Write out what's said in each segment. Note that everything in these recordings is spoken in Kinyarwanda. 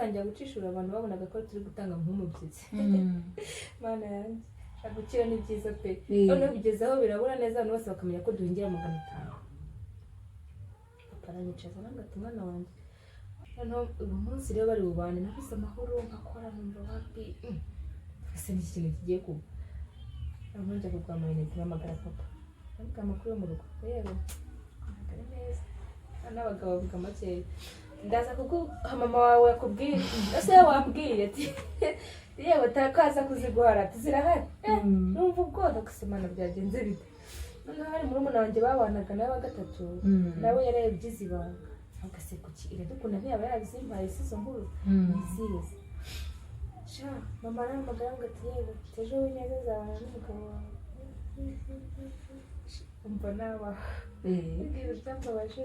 dutangira gucishura abantu babonaga ko turi gutanga nk'umubyizi mana yanjye agukira ni byiza pe none bigezeho birabura neza abantu bose bakamenya ko duhingira 500 paranyicaza nangati mwana wanjye hano uyu munsi rero bari bubane nafise amahoro nkakora numva happy ese ni ikintu kigiye kuba nabonje kugwa amayinite n'amagara papa ariko amakuru yo mu rugo rero agare neza n'abagabo bavuga make ndaza kuko mama wawe yakubwiye ese wabwiye ati yewe tarakaza kuziguhara tuzirahari numva ubwoba kusemana byagenze bite none hari muri umuna wanjye babanaga nawe wa gatatu nawe yarebyize ibanga agase kuki iradukunda ntiyaba yabizimpaye sizo nkuru nizize sha mama aramagara ngo ati yewe tejo w'inyaza zawe n'umugabo wawe umva naba ibyo byambabaje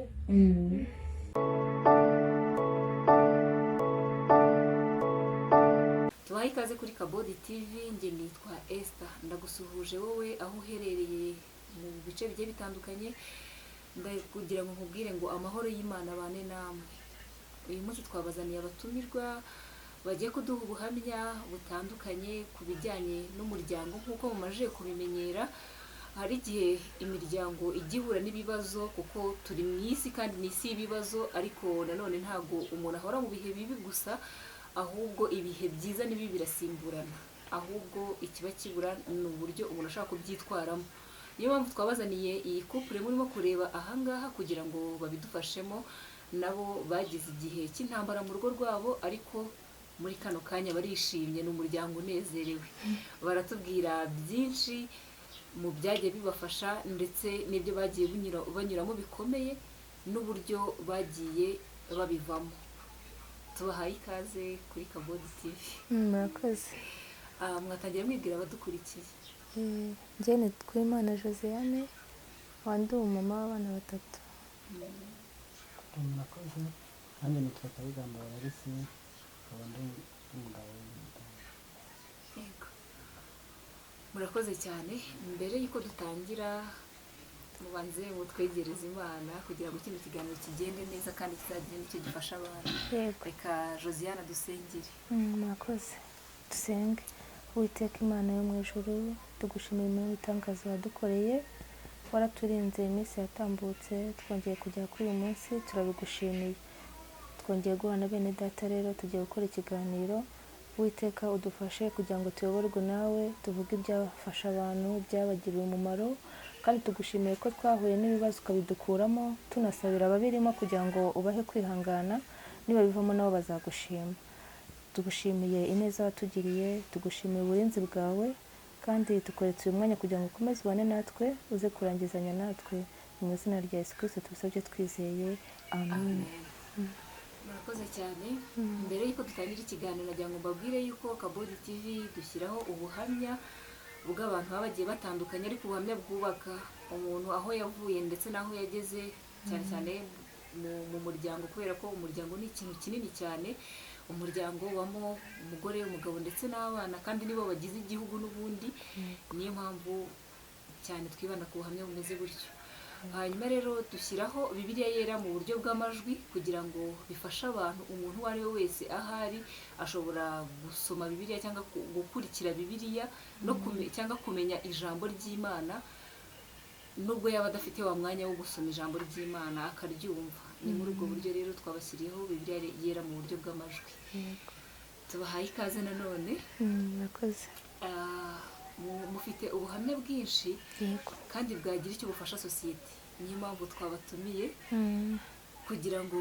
tubaye ikaze kuri Kabodi TV nge nitwa Esther ndagusuhuje wowe aho uherereye mu bice bigiye bitandukanye ndakugira ngo nkubwire ngo amahoro y'Imana bane namwe uyu munsi twabazaniye abatumirwa bagiye kuduha ubuhamya butandukanye ku bijyanye n'umuryango nk'uko mumaje kubimenyera hari igihe imiryango igihura n'ibibazo kuko turi mu isi kandi ni isi y'ibibazo ariko nanone ntago umuntu ahora mu bihe bibi gusa ahubwo ibihe byiza n'ibibi birasimburana ahubwo ikiba kibura ni uburyo umuntu ashaka kubyitwaramo niyo mpamvu twabazaniye iyi couple murimo kureba ahangaha kugira ngo babidufashemo nabo bagize igihe cy'intambara mu rugo rwabo ariko muri kano kanya barishimye n'umuryango unezerewe baratubwira byinshi mu byagiye bibafasha ndetse n'ibyo bagiye banyuramo bikomeye n'uburyo bagiye babivamo tubahaye ikaze kuri Kabodi TV murakoze mwatangira mwibwira abadukurikiye njye nitwa Imana Josiane wandi umumama w'abana 3 murakoze nanjye nitwa Kayigamba Larisi abandi umugabo yego murakoze cyane mbere yuko dutangira mubanze mutwegereza Imana kugira ngo kino kiganiro kigende neza kandi kizagire nicyo gifasha abantu reka Josiane dusengere murakoze dusenge Uwiteka Imana yo mu ijuru tugushimira imirimo itangaza wadukoreye waraturinze iminsi yatambutse twongeye kujya kuri uyu munsi turabigushimiye twongeye guhana bene data rero tugiye gukora ikiganiro Uwiteka udufashe kugira ngo tuyoborwe nawe tuvuge ibyafasha abantu byabagiriye umumaro kandi tugushimiye ko twahuye n'ibibazo ukabidukuramo tunasabira ababirimo kugira ngo ubahe kwihangana niba bivamo nabo bazagushima tugushimiye ineza watugiriye tugushimiye uburinzi bwawe kandi tukoretse uyu mwanya kugira ngo ukomeze ubane natwe uze kurangizanya natwe mu izina rya Yesu Kristo tubisabye twizeye amen murakoze cyane mbere yuko dutangira ikiganiro nagira ngo mbabwire yuko Kabodi TV dushyiraho ubuhamya bw'abantu bagiye batandukanye ariko ubuhamya bwubaka umuntu aho yavuye ndetse naho yageze cyane cyane mu muryango kubera ko umuryango ni ikintu kinini cyane umuryango wamo umugore umugabo ndetse n'abana kandi nibo bagize igihugu n'ubundi niyo mpamvu cyane twibanda ku buhamya bumeze gutyo hanyuma rero dushyiraho Bibiliya yera mu buryo bw'amajwi kugira ngo bifashe abantu umuntu uwo ari we wese ahari ashobora gusoma Bibiliya cyangwa gukurikira Bibiliya no cyangwa kumenya ijambo ry'Imana nubwo yaba adafite wa mwanya wo gusoma ijambo ry'Imana akaryumva ni muri ubwo buryo rero twabashyiriyeho Bibiliya yera mu buryo bw'amajwi tubahaye ikaze nanone murakoze mufite ubuhamya bwinshi kandi bwagira icyo bufasha sosiyete niyo mpamvu twabatumiye kugira ngo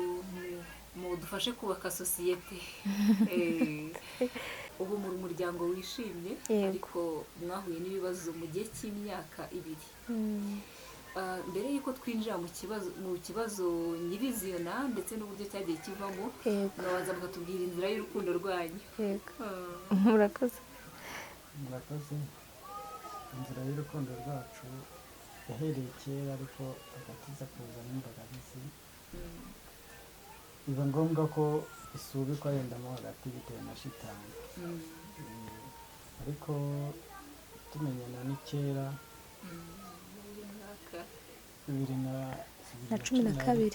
mudufashe kubaka sosiyete ubu muri umuryango wishimye ariko mwahuye n'ibibazo mu gihe cy'imyaka 2 mbere yuko twinjira mu kibazo nyirizina ndetse n'uburyo cyagiye kivamo mwabanza mukatubwira inzira y'urukundo rwanyu murakoze inzira y'urukundo rwacu yahereye kera ariko agatiza kuzana imbogamizi biba ngombwa ko isubikwa yendamo hagati bitewe na shitani ariko tumenyana ni kera 2012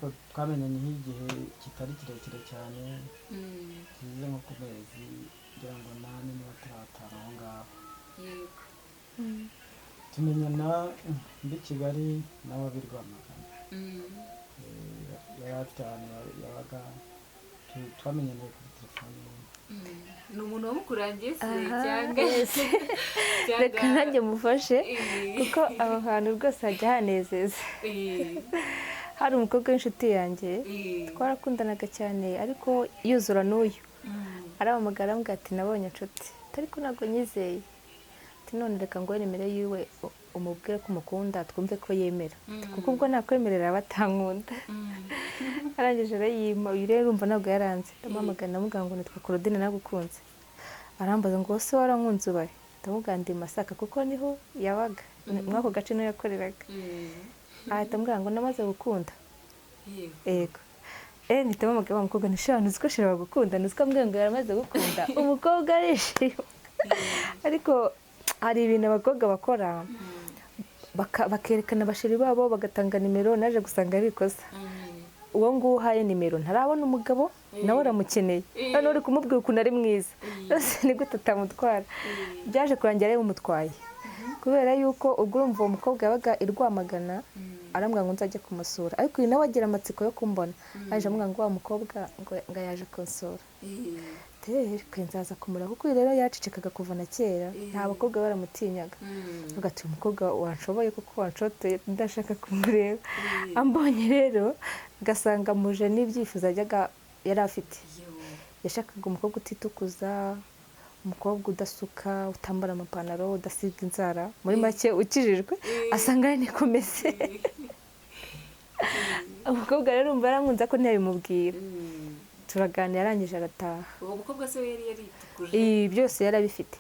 ariko twamenyanye igihe kitari kirekire cyane, kigize nko ku mezi ngira ngo 8 niba ataratanu aho ngaho. yego tumenyana ndi Kigali nawe ab'i Rwamagana. yari afite ahantu yabaga, twamenyaniye kuri telefone. ni umuntu wamukurangiye se Aha, cyangwa yes. Reka nanjye mufashe kuko aho hantu rwose hajya hanezeza. Hari umukobwa w'inshuti yanjye twarakundanaga cyane ariko yuzura n'uyu arahamagara ambwira ati nabonye inshuti ariko ntabwo nyizeye, ati none reka ngo nimero yiwe umubwire ko umukunda twumve ko yemera, kuko ubwo nakwemerera batankunda. arangije arayima, uyu rero urumva ntabwo yaranze, ndamuhamagara ndamubwira ngo nitwa Claudine nagukunze. arambaza ngo se warankunze ubahe? ndamubwira ndi Masaka kuko niho yabaga, muri ako gace niho yakoreraga. ahita ambwira ngo namaze gukunda. yego mpita mpamagara wa mukobwa nishaka uzi ko shira bagukunda, uzi ko ambwira ngo yaramaze gukunda. umukobwa arishima. ariko hari ibintu abakobwa bakora bakerekana abashiri babo bagatanga nimero, naje gusanga ari ikosa. uwo nguwo uhaye nimero ntarabona umugabo nawe uramukeneye, none uri kumubwira ukuntu ari mwiza, ni gute utamutwara? byaje kurangira rero umutwaye, kubera yuko ubwo urumva uwo mukobwa yabaga i Rwamagana, arambwira ngo nzajye kumusura, ariko uyu nawe agira amatsiko yo kumbona, aje amubwira ngo wa mukobwa ngo yaje kunsura. reka nzaza kumureba kuko uyu rero yacecekaga kuva na kera, nta bakobwa baramutinyaga. ugati umukobwa wanshoboye kuko wanshoteye ndashaka kumureba. ambonye rero gasanga muje n'ibyifuzo yari afite. yashakaga umukobwa utitukuza, umukobwa udasuka, utambara amapantaro, udasiga inzara, muri make ukijijwe, asanga ari nikomeze. umukobwa rero umva yarankunze ko ntiyabimubwira. turaganira arangije arataha. uwo mukobwa se yari yaritukuje? byose yarabifite.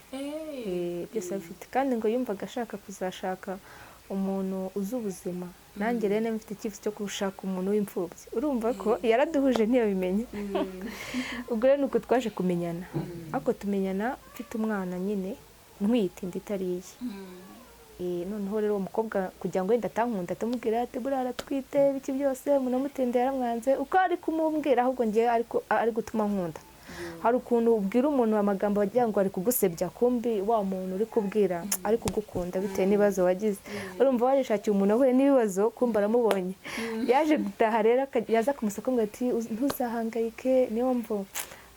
byose yarabifite kandi ngo yumvaga ashaka kuzashaka umuntu uzi ubuzima. nanjye rero mfite icyifuzo cyo gushaka umuntu w'imfubyi, urumva ko yaraduhuje ntiyabimenye. ubwo rero nuko twaje kumenyana, ariko tumenyana mfite umwana nyine ntwite inda itari iye. noneho rero uwo mukobwa kugira ngo wenda atankunda atamubwira ati buriya aratwite ibiki byose, umuntu amutende yaramwanze, uko ari kumubwira ahubwo ngewe ari gutuma nkunda. hari ukuntu ubwira umuntu amagambo wagira ngo ari kugusebya, kumbi wa muntu uri kubwira ari kugukunda bitewe n'ibibazo wagize. urumva warishakiye umuntu ahuye n'ibibazo, kumva aramubonye. yaje gutaha rero yaza kumusaka ngo ati ntuzahangayike, niyo mvu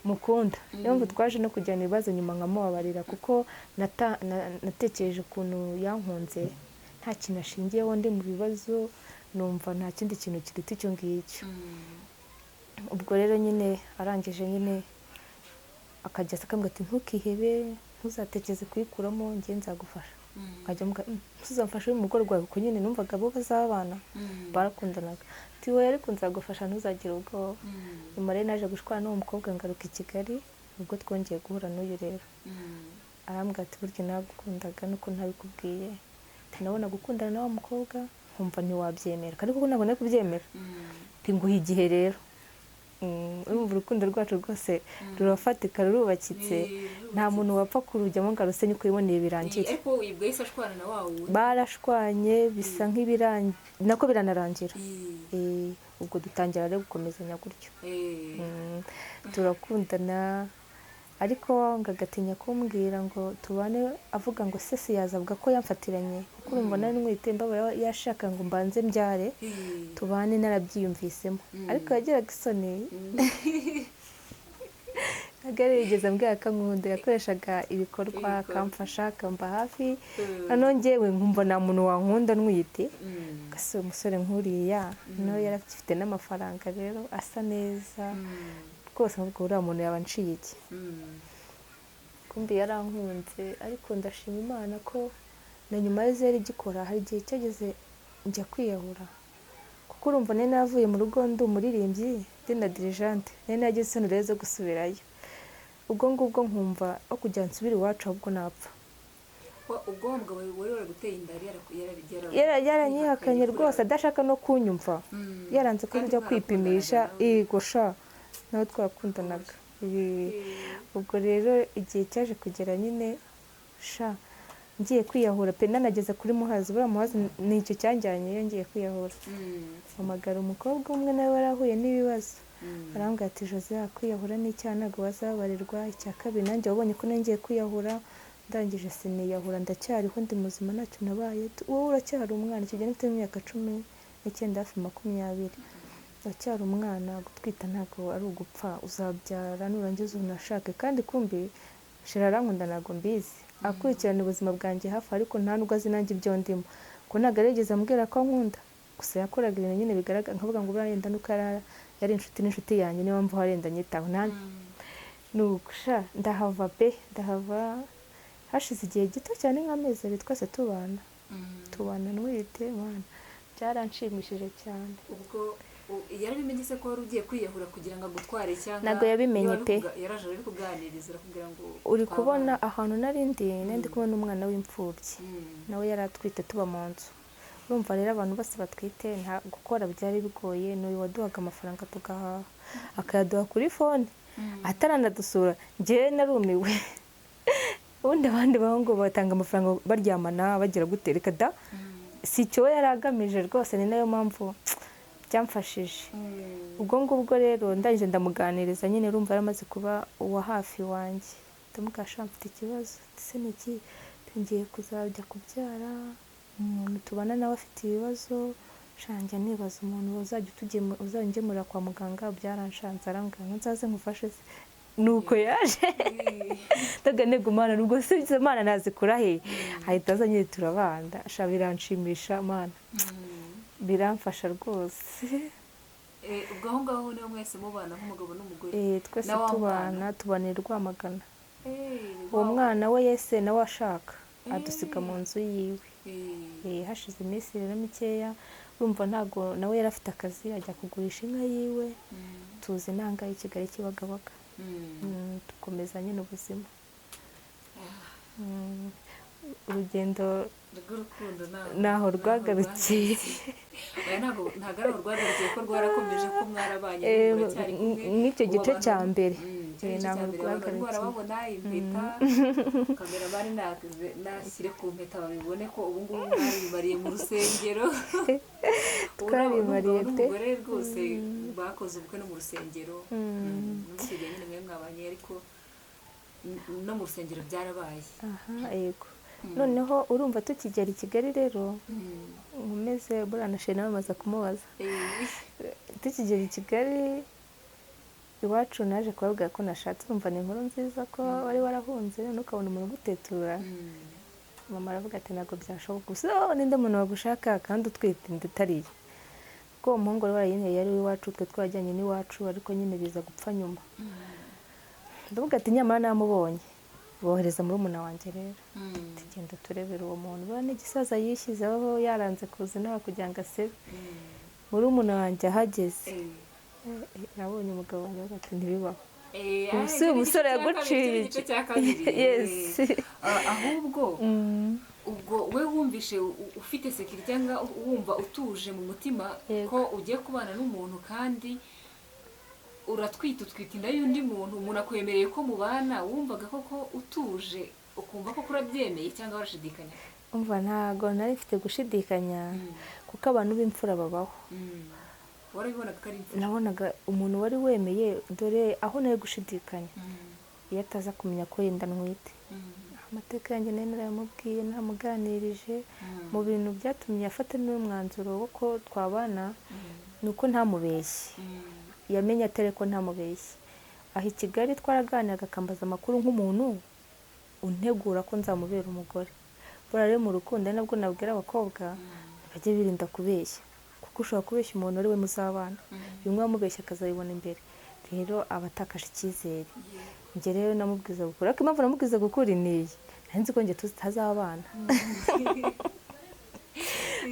mukunda. niyo mvu twaje no kujyana ibibazo nyuma nkamubabarira, kuko natekereje ukuntu yankunze nta kintu ashingiyeho, ndi mu bibazo numva nta kindi kintu kiruta icyo ngicyo. ubwo rero nyine arangije nyine akajya akambwira ati ntukihebe, ntuzatekereze kuyikuramo, njye nzagufasha. akajya ambwira ntuzamfashe mu rugo rwawe, kuko nyine numvaga bo bazabana barakundanaga. ati wowe ariko nzagufasha ntuzagire ubwoba. nyuma rero naje gushwana n'uwo mukobwa ngaruka i Kigali, ubwo twongeye guhura n'uyu rero. arambwira ati burya nagukundaga nuko ntabikubwiye, ati nabona gukundana na wa mukobwa nkumva ntiwabyemera, kandi kuko ntabwo nari kubyemera. ati nguhe igihe rero. urumva urukundo rwacu rwose rurafatika, rurubakitse, nta muntu wapfa kurujyamo ngo arusenye uko yiboneye birangire. ariko ubwo yahise ashwana na wa wundi? barashwanye bisa nk'ibirangira, nako biranarangira. ubwo dutangira rero gukomezanya gutyo. turakundana, ariko ngo agatinya kumbwira ngo tubane, avuga ngo se yaza avuga ko yamfatiranye, kuko urumva nari ntwite mbabara, yashaka ngo mbanze mbyare tubane narabyiyumvisemo. ariko yagiraga isoni. ntabwo yari yigeze ambwira ko ankunda, yakoreshaga ibikorwa akamfasha akamba hafi. noneho njyewe nkumva nta muntu wankunda ntwite. gase umusore nk'uriya nawe yari afite n'amafaranga rero asa neza rwose, nubwo uriya muntu yaba anciye iki. kumbi yarankunze, ariko ndashima Imana ko na nyuma ya zeri igikora, hari igihe cyageze njya kwiyahura, kuko urumva nari navuye mu rugo ndi umuririmbyi, ndi na dirijante, nari nagize isoni rero zo gusubirayo. ubwo ngubwo nkumva aho kugira nsubire iwacu ahubwo napfa. ubwo umugabo wari waraguteye inda yaranyihakanye rwose, adashaka no kunyumva, yaranze ko njya kwipimisha. igosha nawe twarakundanaga. ubwo rero igihe cyaje kugera nyine ngiye kwiyahura pe nanageze kuri Muhazi, buriya Muhazi ni icyo cyanjyanye iyo ngiye kwiyahura. Mpamagara umukobwa umwe nawe warahuye n'ibibazo, arambwira ati Josiane kwiyahura ni icyaha ntabwo wazabarirwa. icya kabiri nanjye wabonye ko nangiye kwiyahura, ndangije siniyahura ndacyariho ndi muzima ntacyo nabaye. Wowe uracyari umwana, icyo gihe mfite imyaka 19 hafi 20, uracyari umwana, gutwita ntabwo ari ugupfa, uzabyara nurangiza unashake. kandi kumbi shira arankunda ntabwo mbizi, akurikirana ubuzima bwanjye hafi ariko nta nubwo azi nanjye ibyo ndimo, ko ntabwo yarigeze ambwira ko ankunda, gusa yakoraga ibintu nyine bigaragara nkavuga ngo burayenda nuko yari inshuti n'inshuti yanjye niyo mpamvu harenda nyitaho nuko ndahava pe, ndahava hashize igihe gito cyane nk'amezi 2 twese tubana nwite mwana, byaranshimishije cyane. ubwo yarabimenye se ko wari ugiye kwiyahura kugira ngo agutware cyangwa ntabwo yabimenye pe, yaraje ari kuganiriza kugira ngo uri kubona ahantu ndi kubona umwana w'imfubyi nawe yaratwite tuba mu nzu. urumva rero abantu bose batwite nta gukora byari bigoye, n'uyu waduhaga amafaranga tugahaha akayaduha kuri fone ataranadusura. njyewe narumiwe ubundi abandi bahungu batanga amafaranga baryamana bagira gutereka da, si cyo yari agamije rwose, ni nayo mpamvu byamfashije. ubwo ngubwo rero ndangije ndamuganiriza nyine, urumva yaramaze kuba uwa hafi wanjye, ndamugasha mfite ikibazo ese niki, ngiye kuzajya kubyara, umuntu tubana nawe afite ibibazo, shanjye nibaza umuntu uzangemura kwa muganga, byaranshanze arambwira ngo nzaze nkufashe. nuko yaje ndagane gumana, nubwo se Imana nazikura he, ahita azanye turabanda, biranshimisha Mana, biramfasha rwose. ubwo aho ngaho niho mwese mubana nk'umugabo n'umugore? twese tubanira Rwamagana. uwo mwana we Yese nawe ashaka adusiga mu nzu yiwe. hashize iminsi rero mikeya, urumva ntabwo nawe yari afite akazi, ajya kugurisha inka yiwe, tuzi nanga i Kigali Kibagabaga. dukomeza nyine ubuzima. urugendo rw'urukundo naho rwagarukiye. ntabwo ari rwagarukiye ko rwarakomeje ko mwarabanye muracyari kumwe nk'icyo gice cya mbere. naho rwagarukiye barabona impeta kamera bari nashyire ku mpeta babibone ko ubu ngubu mwari mu rusengero. twabimariye pe, n'umugore rwose bakoze ubukwe no mu rusengero. n'usigaye nyine mwe mwabanye ariko no mu rusengero byarabaye. yego. noneho urumva tukigera i Kigali rero nkomeze buranashe nawe maze kumubaza, tukigera i Kigali iwacu naje kubabwira ko nashatse, urumva ni inkuru nziza ko wari warahunze nukabona umuntu ugutetura. mama aravuga ati ntabwo byashoboka, gusa ninde muntu wagushaka kandi utwite nditariye, ko umuhungu wari warayinteye yari iwacu, twe twajyanye n'iwacu ariko nyine biza gupfa nyuma. ndavuga ati nyamara namubonye, bohereza muri umuna wanjye rero tugenda turebera uwo muntu, buriya n'igisaza yishyizeho yaranze kuza nawe kugira ngo asebe. muri umuna wanjye ahageze nabonye umugabo wanjye ati ntibibaho, umusore yaguciye ahubwo ubwo we wumvishe ufite sekiri cyangwa wumva utuje mu mutima ko ugiye kubana n'umuntu kandi uratwita inda y'undi muntu, umuntu akwemereye ko mubana, wumvaga koko utuje ukumva ko urabyemeye cyangwa warashidikanya? umva ntago nari mfite gushidikanya kuko abantu b'imfura babaho. warabibonaga ko ari imfura? nabonaga umuntu wari wemeye, dore aho nari gushidikanya iyo ataza kumenya ko yenda ntwite. amateka yanjye nari narayamubwiye, namuganirije. mu bintu byatumye afata n'umwanzuro wo ko twabana nuko ntamubeshye, yamenye atere ko ntamubeshye. aho i Kigali twaraganiraga akambaza amakuru nk'umuntu untegura ko nzamubera umugore. buriya rero mu rukundo ari nabwo nabwira abakobwa bajye birinda kubeshya, kuko ushobora kubeshya umuntu ari we muzabana, bimwe wamubeshya akazabibona imbere, rero aba atakaje icyizere. njye rero namubwiza gukura, ariko impamvu namubwiza gukura niyi, nari nzi ko njye tutazabana.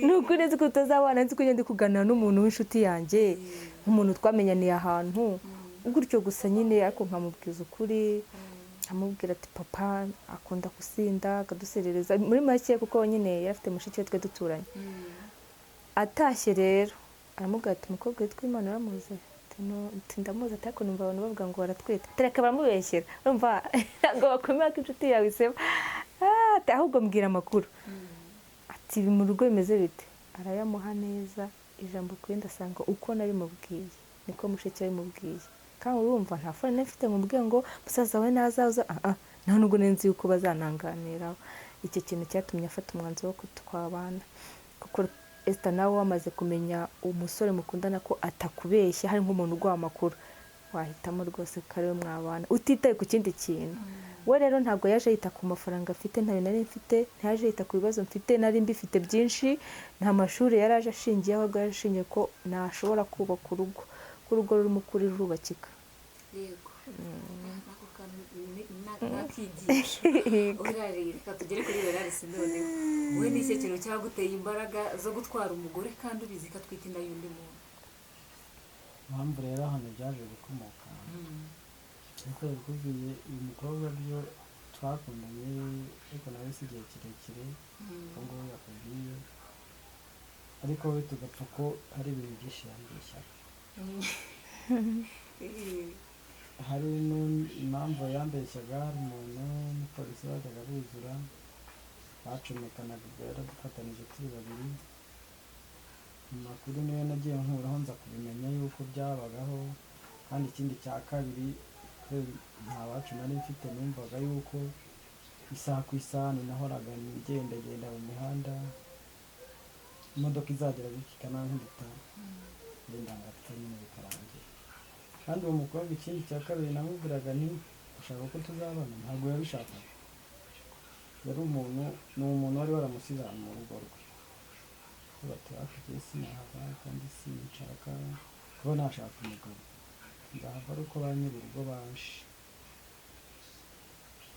nuko nzi ko tutazabana, nzi ko njye ndi kuganira n'umuntu w'inshuti yanjye, nk'umuntu twamenyaniye ahantu gutyo gusa nyine, ariko nkamubwiza ukuri, nkamubwira ati papa akunda gusinda akaduserereza muri make, kuko nyine yari afite mushiki we twe duturanye. atashye rero aramubwira ati umukobwa witwa Imana uramuzi? ndamuzi, ariko numva abantu bavuga ngo baratwite, tereka baramubeshyera, urumva ntabwo bakomera ko inshuti yawe iseba. ate ahubwo mbwira amakuru ati mu rugo bimeze bite, arayamuha neza ijambo kuri ndasanga uko nari mubwiye niko mushiki we mubwiye, kandi urumva nta fone mfite mubwiye ngo musaza we nazaza nta nubwo nenzi yuko bazananganiraho. Icyo kintu cyatumye afata umwanzuro wo kutwabana, kuko Esther nawe wamaze kumenya umusore mukundana ko atakubeshya, hari nk'umuntu uguha amakuru wahitamo rwose ko ari we mwabana utitaye ku kindi kintu. We rero ntabwo yaje yita ku mafaranga afite, ntayo nari mfite, ntaje yita ku bibazo mfite, nari mbifite byinshi, nta mashuri yari aje ashingiye, ahubwo yari ashingiye ko nashobora kubaka urugo, ko urugo rurimo ukuri rurubakika. yego ako kantu nakigisha reka tugere kuri Berarisi noneho. Wowe ni iki kintu cyaguteye imbaraga zo gutwara umugore kandi ubizi ko atwite inda y'undi muntu? impamvu rero hano byaje gukomoka ariko bikubwiye uyu mukobwa byo twakundanye ariko nawe si igihe kirekire ubwo ngubu yakubwiye, ariko we tugapfa ko hari ibintu byinshi yambeshyaga. Hari impamvu yambeshyaga, hari umuntu w'umupolisi wajyaga buzura bacomekanaga, ubwo yaradufatanije turi babiri. Amakuru niyo nagiye nkuraho nza kubimenya yuko byabagaho, kandi ikindi cya kabiri nta wacu nari mfite, numvaga yuko isaha ku isaha nahoraga ngendagenda mu mihanda, imodoka izagera bikikana nk'igita ngenda ngapfa nyine bikarangira. Kandi uwo mukobwa ikindi cya kabiri namubwiraga nti ushaka ko tuzabana, ntabwo yabishakaga. Yari umuntu wari waramusize mu rugo rwe, bati hakurya sinahava kandi sinshaka kuba nashaka umugabo, nzahava ari uko ba nyir'urugo baje.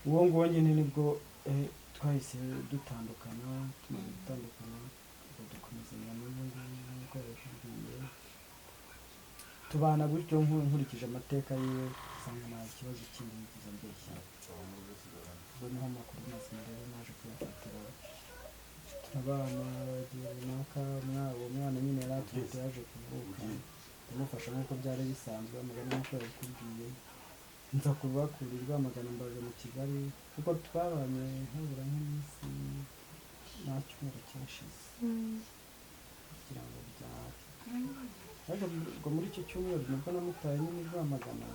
Uwo nguwo nyine nibwo twahise dutandukana, tumaze gutandukana ngo dukomezanya n'ubu ngubu nk'uko yakubwiye, tubana gutyo nkurikije amateka yiwe usanga nta kibazo kindi yigize ambeshya. ubwo niho amakuru mazima rero naje kuyafatira, turabana igihe runaka, uwo mwana nyine yari atwite yaje kuvuka, ndamufasha nk'uko byari bisanzwe, amagana nk'uko yabikubwiye, nza kubakura i Rwamagana mbaje mu Kigali, kuko twabanye habura nk'iminsi nta cyumweru cyashize kugira ngo byare. Ariko ubwo muri icyo cyumweru nibwo namutaye nyine i Rwamagana,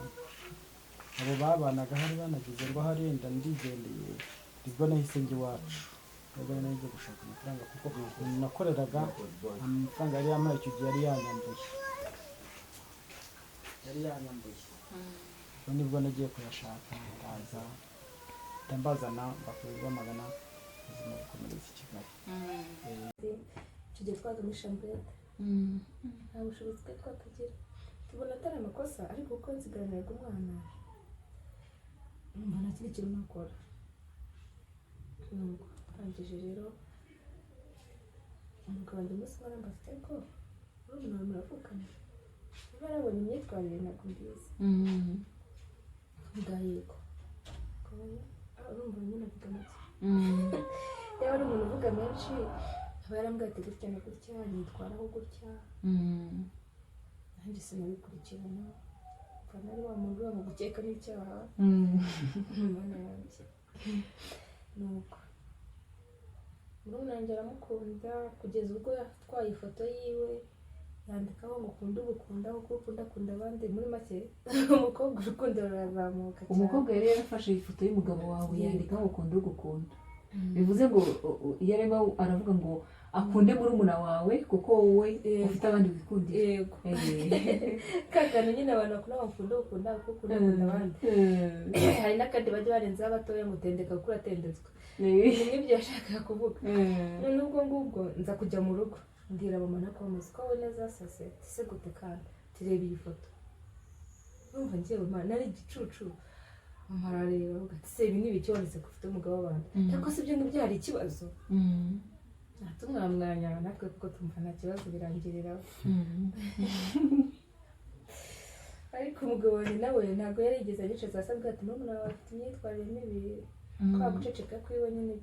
abo babanaga hari banagize ngo harenda ndigendeye, nibwo nahise njya iwacu, nibwo nagiye gushaka amafaranga, kuko nakoreraga amafaranga yari yampaye icyo gihe yari yanyambuye. Ubwo nibwo nagiye kuyashaka, ndaza ndambazana mbakura i Rwamagana, ubuzima bukomereza i Kigali. Icyo gihe twaza muri Chambrette, nta bushobozi bwe twakagira, tubona atari amakosa, ariko kuko nsigaraniraga umwana numva nta kindi kintu nakora. Nuko arangije rero umugabo wanjye umunsi umwe arambaza ati ariko urumuna wawe muravukana? Niba yarabonye imyitwarire ntabwo mbizi. Mvuga yego. Urumva nyine avuga make. Yaba ari umuntu uvuga menshi aba yarambwira ati gutya na gutya, yitwaraho gutya. Nanjye sinabikurikirana, mva nari wa muntu uba mu gukeka n'icyaha. Mana yanjye. Nuko murumuna wanjye aramukunda kugeza ubwo yatwaye ifoto yiwe yandikaho ngo ukunda ugukunda, kuko ukunda akunda abandi. Muri make umukobwa urukundo rurazamuka cyane. Umukobwa yari yarafashe ifoto y'umugabo wawe yandikaho ngo ukunda ugukunda, bivuze ngo iyo areba aravuga ngo akunde murumuna wawe kuko wowe ufite abandi wikundira. Yego. Kakana nyine abantu bakunda bakunda ukunda kuko ukunda akunda abandi. Hari n'akandi bajya barenzaho abatoya ngo tendeka kuko uratendetswe. Nibyo yashakaga kuvuga. None ubwo ngubwo nza kujya mu rugo mbwira mama na papa ko we neza sase se gute kandi turebe iyi foto. Urumva njyewe mama nari igicucu, mama arareba avuga ati se ibi ni ibiki wanditse ko ufite umugabo w'abandi, ariko se ibyo ngibyo hari ikibazo. Tumwamwanya natwe kuko tumva nta kibazo birangiriraho. Ariko umugabo wanjye nawe ntabwo yari yigeze agicaza, asabwa ati murumuna wawe afite imyitwarire mibi, kwa guceceka kwiwe nyine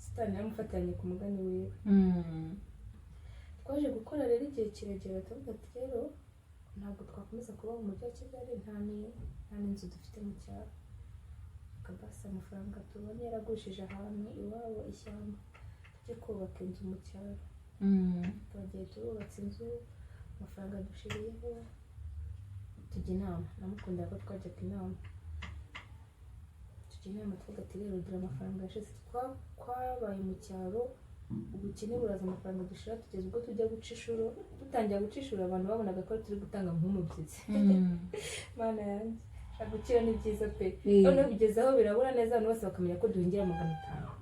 Satani yamufatanye ku mugani wiwe. Twaje gukora rero igihe kirekire, tuvuga ati rero ntabwo twakomeza kuba mu mujyi wa Kigali, nta n'inzu dufite mu cyaro, basi amafaranga tubonye yaragurishije ahantu iwabo ishyamba tujye kubaka inzu mu cyaro. Twagiye turubatse inzu, amafaranga dushiriyeho, tujya inama. Namukundira ko twajyaga inama, tujya inama tuvuga ati rero dore amafaranga yashize, twabaye mu cyaro, ubukene buraza, amafaranga dushira tugeze ubwo tujya guca inshuro. Dutangira guca inshuro abantu babonaga ko turi gutanga nk'umubyizi. Mana yanjye, gukira ni byiza pe. Noneho bigeze aho birabura neza, abantu bose bakamenya ko duhingira 500.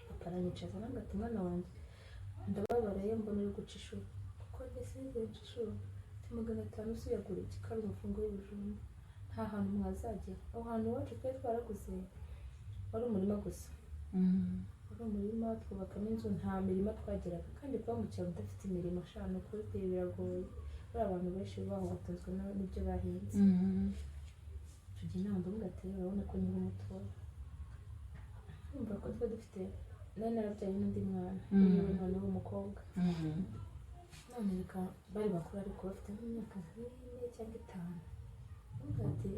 Papa aranyicaza nanga ati mwana wanjye ndababaraye mbona uri guca inshuro, kuko njye sinzi guca inshuro. Ati 500 usiyagura ikikari umufungo w'ibijumba, nta hantu mwazajya. Aho hantu iwacu twari twaraguze wari umurima gusa, wari umurima twubakamo inzu, nta mirima twageraga. Kandi kuba mu cyaro udafite imirimo shano kuri pe biragoye. Bari abantu benshi baho batunzwe n'ibyo bahinze. Tujya inama ndavuga ati urabona ko nyiri mutoya, urumva ko twe dufite nari narabyaye n'undi mwana yewe noneho umukobwa. None reka bari bakuru ariko bafite nk'imyaka 4 cyangwa 5. Ndavuga ati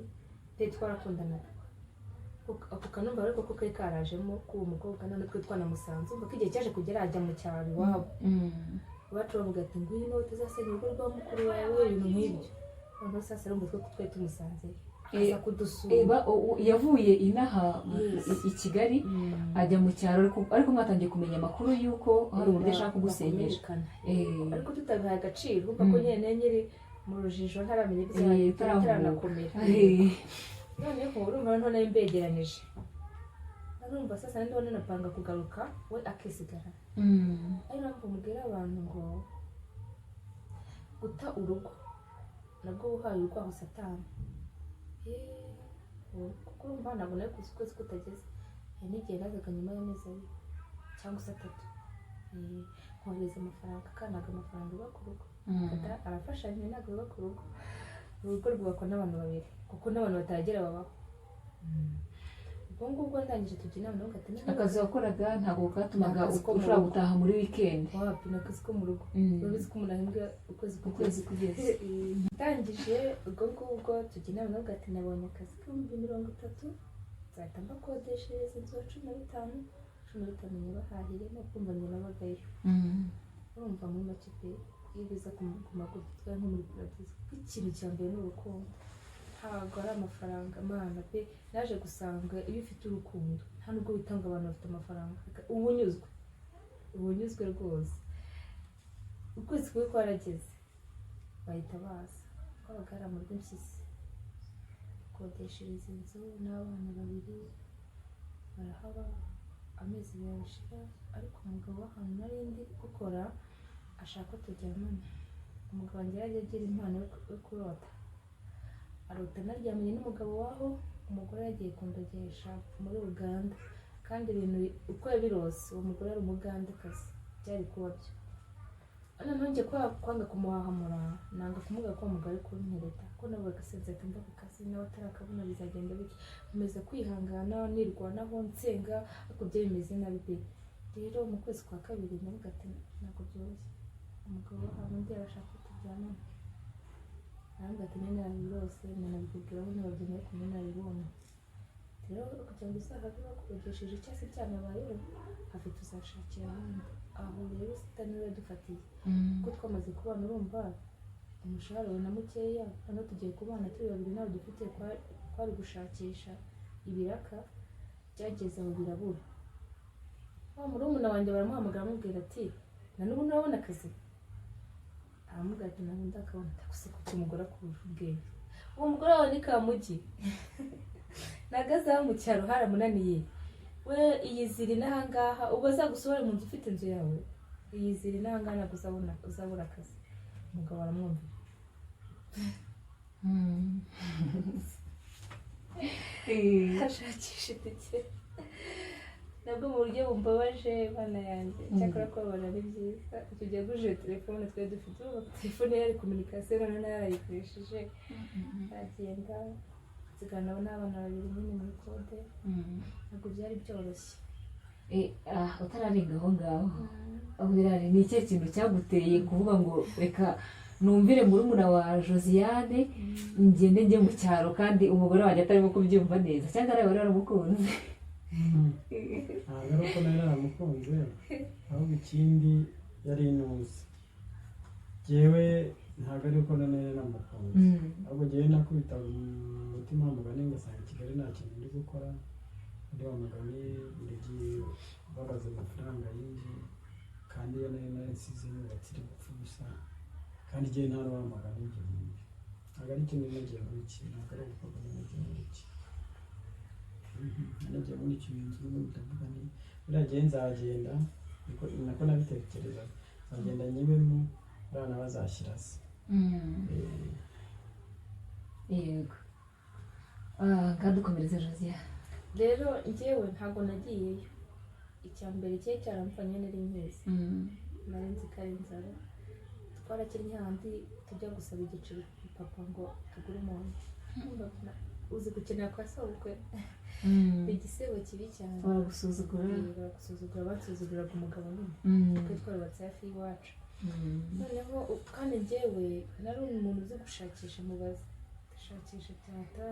pe twarakundanaga ako kanumva ariko ko kari karajemo k'uwo mukobwa. None twe twanamusanze umva ko igihe cyaje kugera ajya mu cyaro iwabo. Iwacu bavuga ati ngwino utazasenya urugo rwa mukuru wawe, ibintu nk'ibyo. Noneho sasa rero twe twe tumusanze aza kudusura. Yavuye inaha i Kigali ajya mu cyaro, ariko mwatangiye kumenya amakuru y'uko hari uburyo ashaka kugusenyera. Ariko tutabihaye agaciro, umva ko nyiri mu rujijo ntaramenya ibyayo, taranakomera. Noneho urumva none mbegeranije, narumva sasa ndabona napanga kugaruka we akisigara. Ari ntabwo mubwira abantu ngo guta urugo nabwo uhaye urwaho Satani. Kuko urumva nabona ko ukwezi kutageze, n'igihe nazaga nyuma y'amezi 2 cyangwa 3 nkohereza amafaranga, kanaga amafaranga uba ku rugo arafashanya, ntabwo uba ku rugo. Urugo rwubakwa n'abantu babiri kuko n'abantu bataragera babaho. Ubwo ngubwo ndangije tujya inama ndavuga ati akazi wakoraga ntabwo katumaga ushobora gutaha muri weekend. Wapi, nakazi ko mu rugo. Urabizi ko umuntu ahembwa ukwezi kugeze. Ndangije ubwo ngubwo tujya inama ndavuga ati nabonye akazi k'30,000 nzahita mbakodeshereza inzu ya 15 nyabahahiremo, kumva njye nabagayo. Urumva muri make pe ibiza ku maguru twa nko muri paradizo. Ikintu cya mbere ni urukundo, ntabwo ari amafaranga. Mana pe naje gusanga iyo ufite urukundo nta nubwo witanga abantu bafite amafaranga, ubunyuzwe rwose. Ukwezi kwe kwarageze bahita baza, twabaga ari amurwe mpyisi, kodeshereza inzu n'abana 2 barahaba. Amezi yarashira, ariko umugabo w'ahantu narindi gukora ashaka tujyamana. Umugabo wanjye yagiye agira impano yo kurota, arota naryamanye n'umugabo waho. Umugore yagiye kundogesha muri Uganda, kandi ibintu uko yabirose uwo mugore ari umugandakazi byari kuba byo. Noneho njye kwanga kumuhahamura, nanga kumuga ko umugore kuntereta ko nawe gasenze ati mva ku kazi nawe atarakabona bizagenda biki. Nkomeza kwihangana nirwanaho nsenga, ariko byo bimeze nabi pe. Rero mu kwezi kwa 2 ndavuga ati ntabwo byoroshye, umugabo wawe undi arashaka kujyana. Ntabwo ati nene narabirose, nanabikubwiraho n'ababyeyi kumwe nabibonye. Rero kugira ngo uzahave bakurogesheje cyase cyanabayeho hafi tuzashakira ahandi. Aho rero Satani we yadufatiye kuko twamaze kubana, urumva umushahara we na mukeya, hano tugiye kubana turi 2 nawe dufite kwari gushakisha ibiraka. Byageze aho birabura. Murumuna wanjye baramuhamagara amubwira ati na n'ubu nabona akazi. Aramubwira ati ntabwo ndakabona. Ndakuse kuko umugore akurusha ubwenge. Uwo mugore wawe ni Kamugi nagaza mu cyaro haramunaniye. We iyiziri n'ahangaha ubwo azagusohora mu nzu ufite inzu yawe, iyiziri n'ahangaha ntabwo uzabura akazi. Umugabo aramwumvira. Ashakisha itike nabwo mu buryo bumbabaje. Bana yanjye cyakora ko babona ari byiza. Tugiye guje telefone twe dufite, telefone yari communication none narayikoresheje. Agenda zigana n'abana 2 nyine muri kode. Ntabwo byari byoroshye. Utararenga aho ngaho, aho birari ni cyo kintu cyaguteye kuvuga ngo reka numvire murumuna wa Josiane ngende njye mu cyaro kandi umugore wanjye atarimo kubyumva neza cyangwa nawe wari waramukunze. ntabwo ari uko nari naramukunze ahubwo ikindi yari intuzi jyewe ntabwo ari uko nari namukunze ahubwo jyewe nakubitaga umutima w'umugani ngasanga i Kigali nta kintu ndi gukora undi wa mugani buri gihe babaza amafaranga yinjiye kandi iyo nari narasize nubatse iri gupfa ubusa kandi jyewe nta n'uwamagana ibyo ngibyo ntabwo ari ikintu nagiye muri iki ntabwo ari ugukorwa nagiye muri iki nagiye muri iki bintu n'ubundi ndavuga ni buriya gihe nzagenda nako nabitekereza nzagenda nyibemo abana bazashyira se. Yego ngadukomereze Josiane. rero njyewe ntabwo nagiyeyo, icya mbere cye cyaramfanye nari mbizi, nari nzi ko ari inzara, twarakinnye handi tujya gusaba igiceri papa ngo tugure umuntu, uzi gukenera kwa sobukwe igisebo kibi cyane, baragusuzugura basuzuguraga umugabo nyine kuko twarubatse hafi y'iwacu. noneho kandi njyewe nari umuntu uzi gushakisha, mubaza gushakisha tata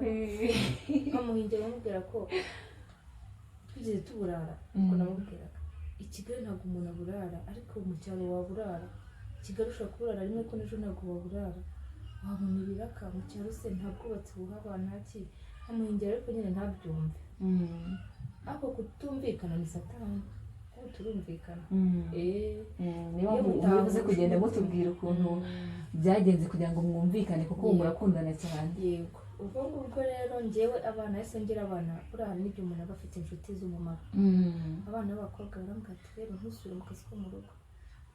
nkamuhingira bamubwira ko twigeze tuburara, kuko namubwiraga i Kigali ntabwo umuntu aburara, ariko mu cyaro waburara. I Kigali ushobora kuburara rimwe ko n'ejo ntabwo waburara, wabona ibiraka. mu cyaro se nta bwubatsi buhaba ntaki, nkamuhingira ariko nyine ntabyumve. ariko kutumvikana ni satani, kuko turumvikana. niyo muvuze kugenda mutubwira ukuntu byagenze kugira ngo mwumvikane kuko murakundana cyane. Yego, ubwo ngubwo rero njyewe abana ese ngira abana buriya hari n'igihe umuntu aba afite inshuti z'umumaro. abana b'abakobwa barambwira ati rero ntusubire mu kazi ko mu rugo,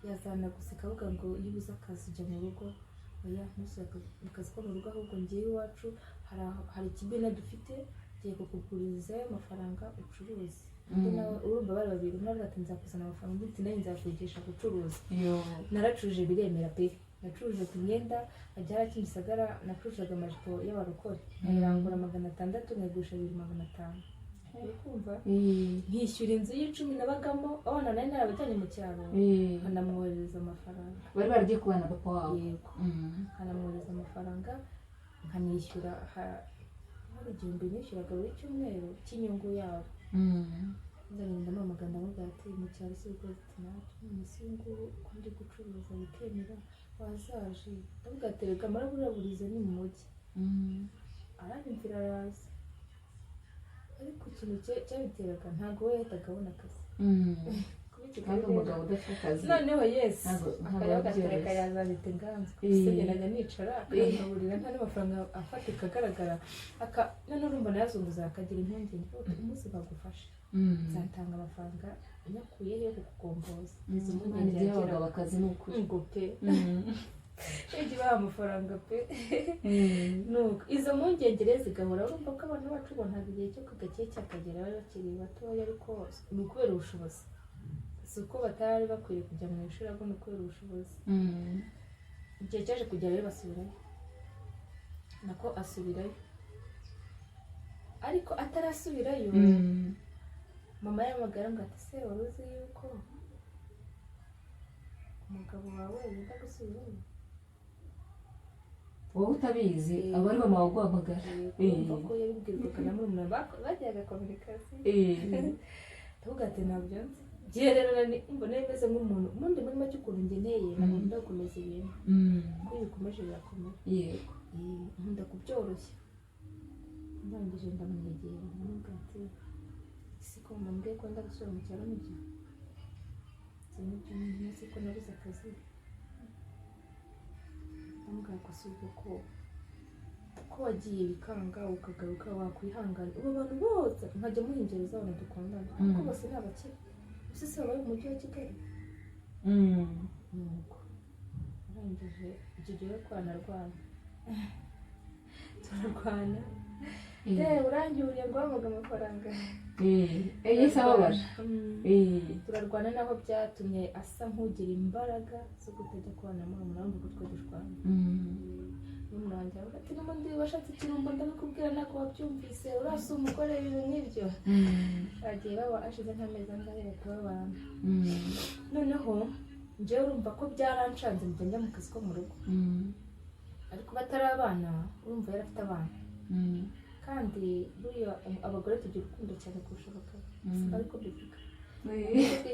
yazana guseka avuga ngo iyo ubuze akazi ujya mu rugo, oya ntusubire mu kazi ko mu rugo, ahubwo njyewe iwacu hari ikibina dufite, ngiye kukuguriza amafaranga ucuruze. urumva bari babiri, umwe avuga ati nzakuzana amafaranga, undi ati nawe nzakwigisha gucuruza. naracuruje biremera pe, nacuruje ku myenda ajya Kimisagara, nacuruzaga amajipo y'abarokore nkayirangura 600 nkayigurisha 500. ukumva nkishyura inzu y'10 nabagamo, abana nari narabajyanye mu cyaro, nkanamwohereza amafaranga. bari baragiye kubana papa wawe? Yego, nkanamwohereza amafaranga nkanishyura, hari igihumbi nishyuraga buri cyumweru cy'inyungu yabo. ndagenda mpamagara ndamubwira ati mu cyaro si ubwo singubu ko ndi gucuruza bikemera wazaje, ndavuga ati reka maraburiza ni mu mujyi. aranyumvira araza, ariko ikintu cyabiteraga ntabwo we yahitaga abona akazi. kandi umugabo udafite akazi noneho yesi akajya gatereka yazabita inganzwa, gusengeranya nicara akangaburira nta n'amafaranga afatika agaragara, noneho urumva nayazunguza akagira impungenge, umunsi bagufasha nzatanga amafaranga nyakuye he kukugomboza. izo mpungenge y'abagabo akazi ni ukuri ngo pe ejye baha amafaranga pe. nuko izo mpungenge rero zigahora, urumva ko abantu bacu bo ntabwo igihe cyo kugakeye cyakagera, bari bakiri batoya, ariko ni ukubera ubushobozi, si uko batari bakwiriye kujya mu ishuri, ahubwo ni ukubera ubushobozi. igihe cyaje kujya rero basubirayo, nako asubirayo, ariko atarasubirayo mama yahamagara ngo ati se wari uzi yuko umugabo wawe yenda gusubirayo? wowe utabizi aba ari mama waguhamagara? urumva ko yabibwirwaga na murumuna bagiraga kominikasiyo. ndavuga ati ntabyo nzi. Gihe rero mbona meze nk'umuntu ubundi muri make ukuntu ngeneye, ntabwo ndakomeza ibintu kuko iyo bikomeje birakomera. Yego, nkunda kubyoroshya. ndangije ndamwegera ndamubwira ati isi ko mbwiye ko ndagusubira mu cyaro n'ibyo nzi ko nabuze akazi. ndamubwira ko si ubwo ko wagiye bikanga ukagaruka wakwihangana, ubu abantu bose nkajya muhingereza abantu dukundana kuko bose ni abakire, gusa se bari mu mujyi wa Kigali. nuko arangije icyo gihe twanarwana turarwana, urangiriye ngo wamuga amafaranga yesi ababaje. turarwana naho byatumye asa nk'ugira imbaraga zo kutajya kubana murumuna we ngo twe dushwane. murumuna wanjye avuga ati n'ubundi washatse ikirumbo ndabikubwira ntabwo wabyumvise, urasa umugore ibintu nk'ibyo. bagiye baba ashize nk'amezi angahe babana. noneho njyewe urumva ko byaranshanze njya njya mu kazi ko mu rugo ariko batari abana urumva yari afite abana kandi buriya abagore tugira urukundo cyane kurusha abagabo ariko bivuga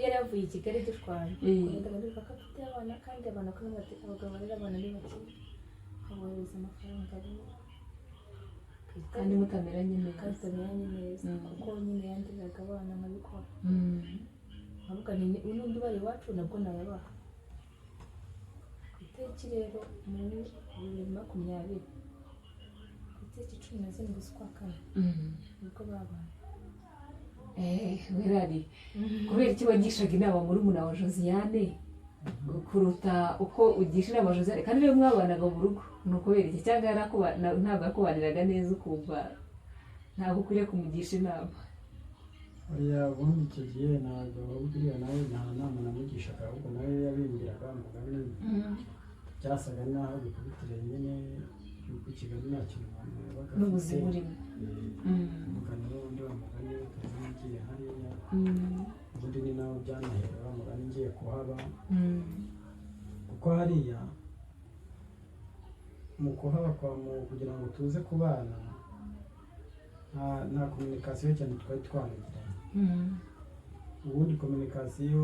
yari yavuye i Kigali dushwana kugira ngo ko afite abana kandi abana ko n'abati abagabo rero abana ni bake abohereza amafaranga rero kandi mutameranye neza kuko nyine yandiraga abana nkabikora nkavuga ni n'undi bari iwacu nabwo nayabaha ku itariki rero muri 2020 ku itariki 17 z'ukwa kane nibwo babaye werari kubera iki wagishaga inama muri muna wa Josiane kuruta uko ugisha inama Josiane kandi rero mwabanaga mu rugo ni ukubera iki cyangwa ntabwo yakubaniraga neza ukumva ntabwo ukwiye kumugisha inama? oya ubundi icyo gihe ntabwo buriya nawe nta nama namugishaga ahubwo nawe yabimbwiraga mugani byasaga naho bikubitire nyine ku Kigali nta kintu yabaga n'ubuzima urimo umugani n'undi wa mugani ukaza ngiye hariya ubundi ni nawe byanahera mugani ngiye kuhaba kuko hariya mu kuhaba kugira ngo tuze kubana nta komunikasiyo cyane twari twanagiranye ubundi komunikasiyo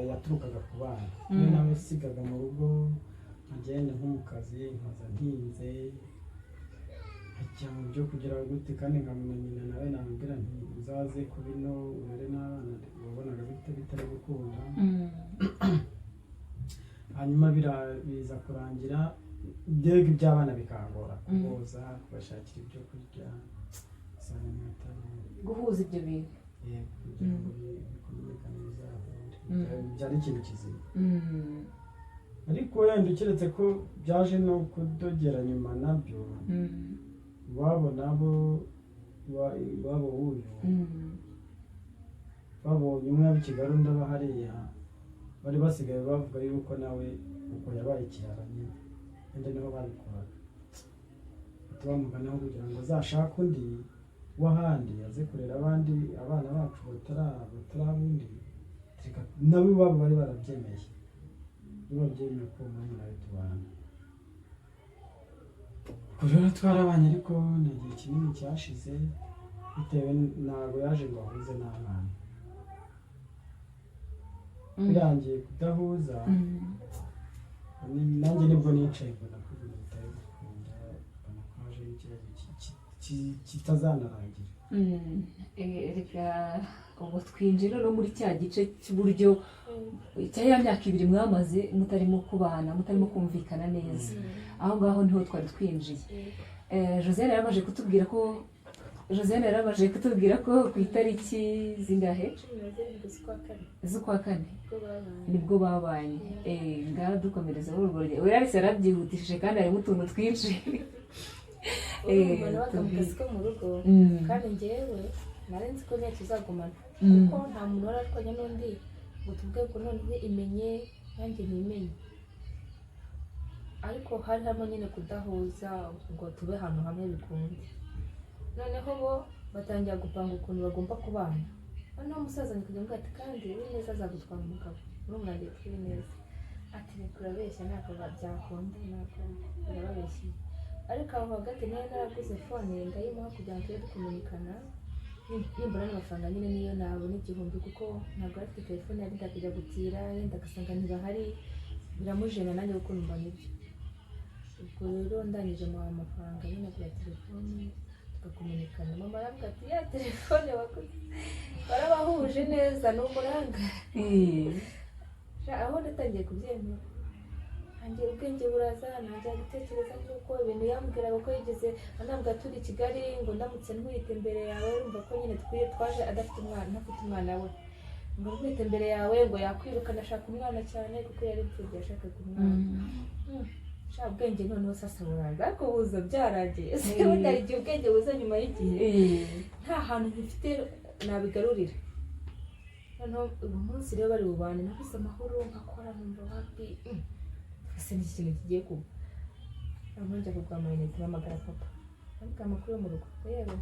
yaturukaga ku bana niyo nawe sigaga mu rugo nkagenda nko mu kazi nkaza ntinze nkajya mu byo kugira gute kandi nkamumenyana nawe namubwira nti uzaze ku bino urere n'abana wabonaga bitari gukunda hanyuma biza kurangira mbega iby'abana bikangora kuboza kubashakira ibyo kurya guhuza ibyo bintu kugira ngo bikomerekane byari ikintu kizima ariko wenda ukiretse ko byaje no kudogera nyuma nabyo iwabo nabo iwabo w'uyu babonye umwe w'i Kigali undi aba hariya bari basigaye bavuga yuko nawe uko yabaye ikiraranye wenda niho babikoraga tubamuganaho kugira ngo azashake undi w'ahandi aze kurera abandi abana bacu batarabundi nabo iwabo bari barabyemeye babyemeye ko umwanya nawe tubana rero twarabanye ariko nta gihe kinini cyashize bitewe ntabwo yaje ngo ahuze n'abana birangiye kudahuza nanjye nibwo nicaye ngo nakubwira bitari gukunda mbona ko haje n'ikibazo kitazanarangira reka ubu twinjira no muri cya gice cy'uburyo cya ya myaka 2 mwamaze mutarimo kubana mutarimo kumvikana neza aho ngaho niho twari twinjiye. Josiane yaramaje kutubwira ko ku itariki zingahe z'ukwa kane nibwo babanye ngaho dukomereza urwo rugendo we yari yarabyihutishije kandi harimo utuntu twinshi nabaga mu kazi ko mu rugo kandi njyewe nari nzi ko niyo tuzagumana kuko nta muntu wari atwanya n'undi ngo tuvuge ngo none imenye nanjye nimenye ariko hari harimo nyine kudahuza ngo tube ahantu hamwe bikunze noneho bo batangira gupanga ukuntu bagomba kubana noneho umusaza nikujya ngo ati kandi Uwineza azagutwara umugabo urumwangiye Uwineza ati reka urabeshya ntabwo byakunda ntabwo urababeshye ariko aho hagati niyo naraguze fone ndayimuha kugira ngo tujye dukomunikana nimbona n'amafaranga nyine niyo nabona 1000 kuko ntabwo afite telefone yari kujya gutira yenda agasanga ntibahari biramujena nanjye kuko numva nibyo ubwo rero ndangije mu amafaranga nyine kuri telefone tugakomunikana mama aravuga ati ya telefone waguze barabahuje neza n'umuranga aho ndatangiye kubyemera hangiye ubwenge buraza nanjye gutekereza nk'uko ibintu yambwiraga ko yigeze anambwa turi i Kigali ngo ndamutse ntwite imbere yawe urumva ko nyine twaje adafite umwana we ngo ntwite imbere yawe ngo yakwirukana ashaka umwana cyane kuko yari imfubyi yashakaga umwana shaka ubwenge noneho sasa buraza ariko buza byaragiye utari igihe ubwenge buza nyuma y'igihe nta hantu bifite nabigarurira noneho uyu munsi rero bari bubane nabuze amahoro nkakora numva happy ese ni ikintu kigiye kuba noneho njya kugura amayinite mpamagara papa ariko amakuru yo mu rugo rero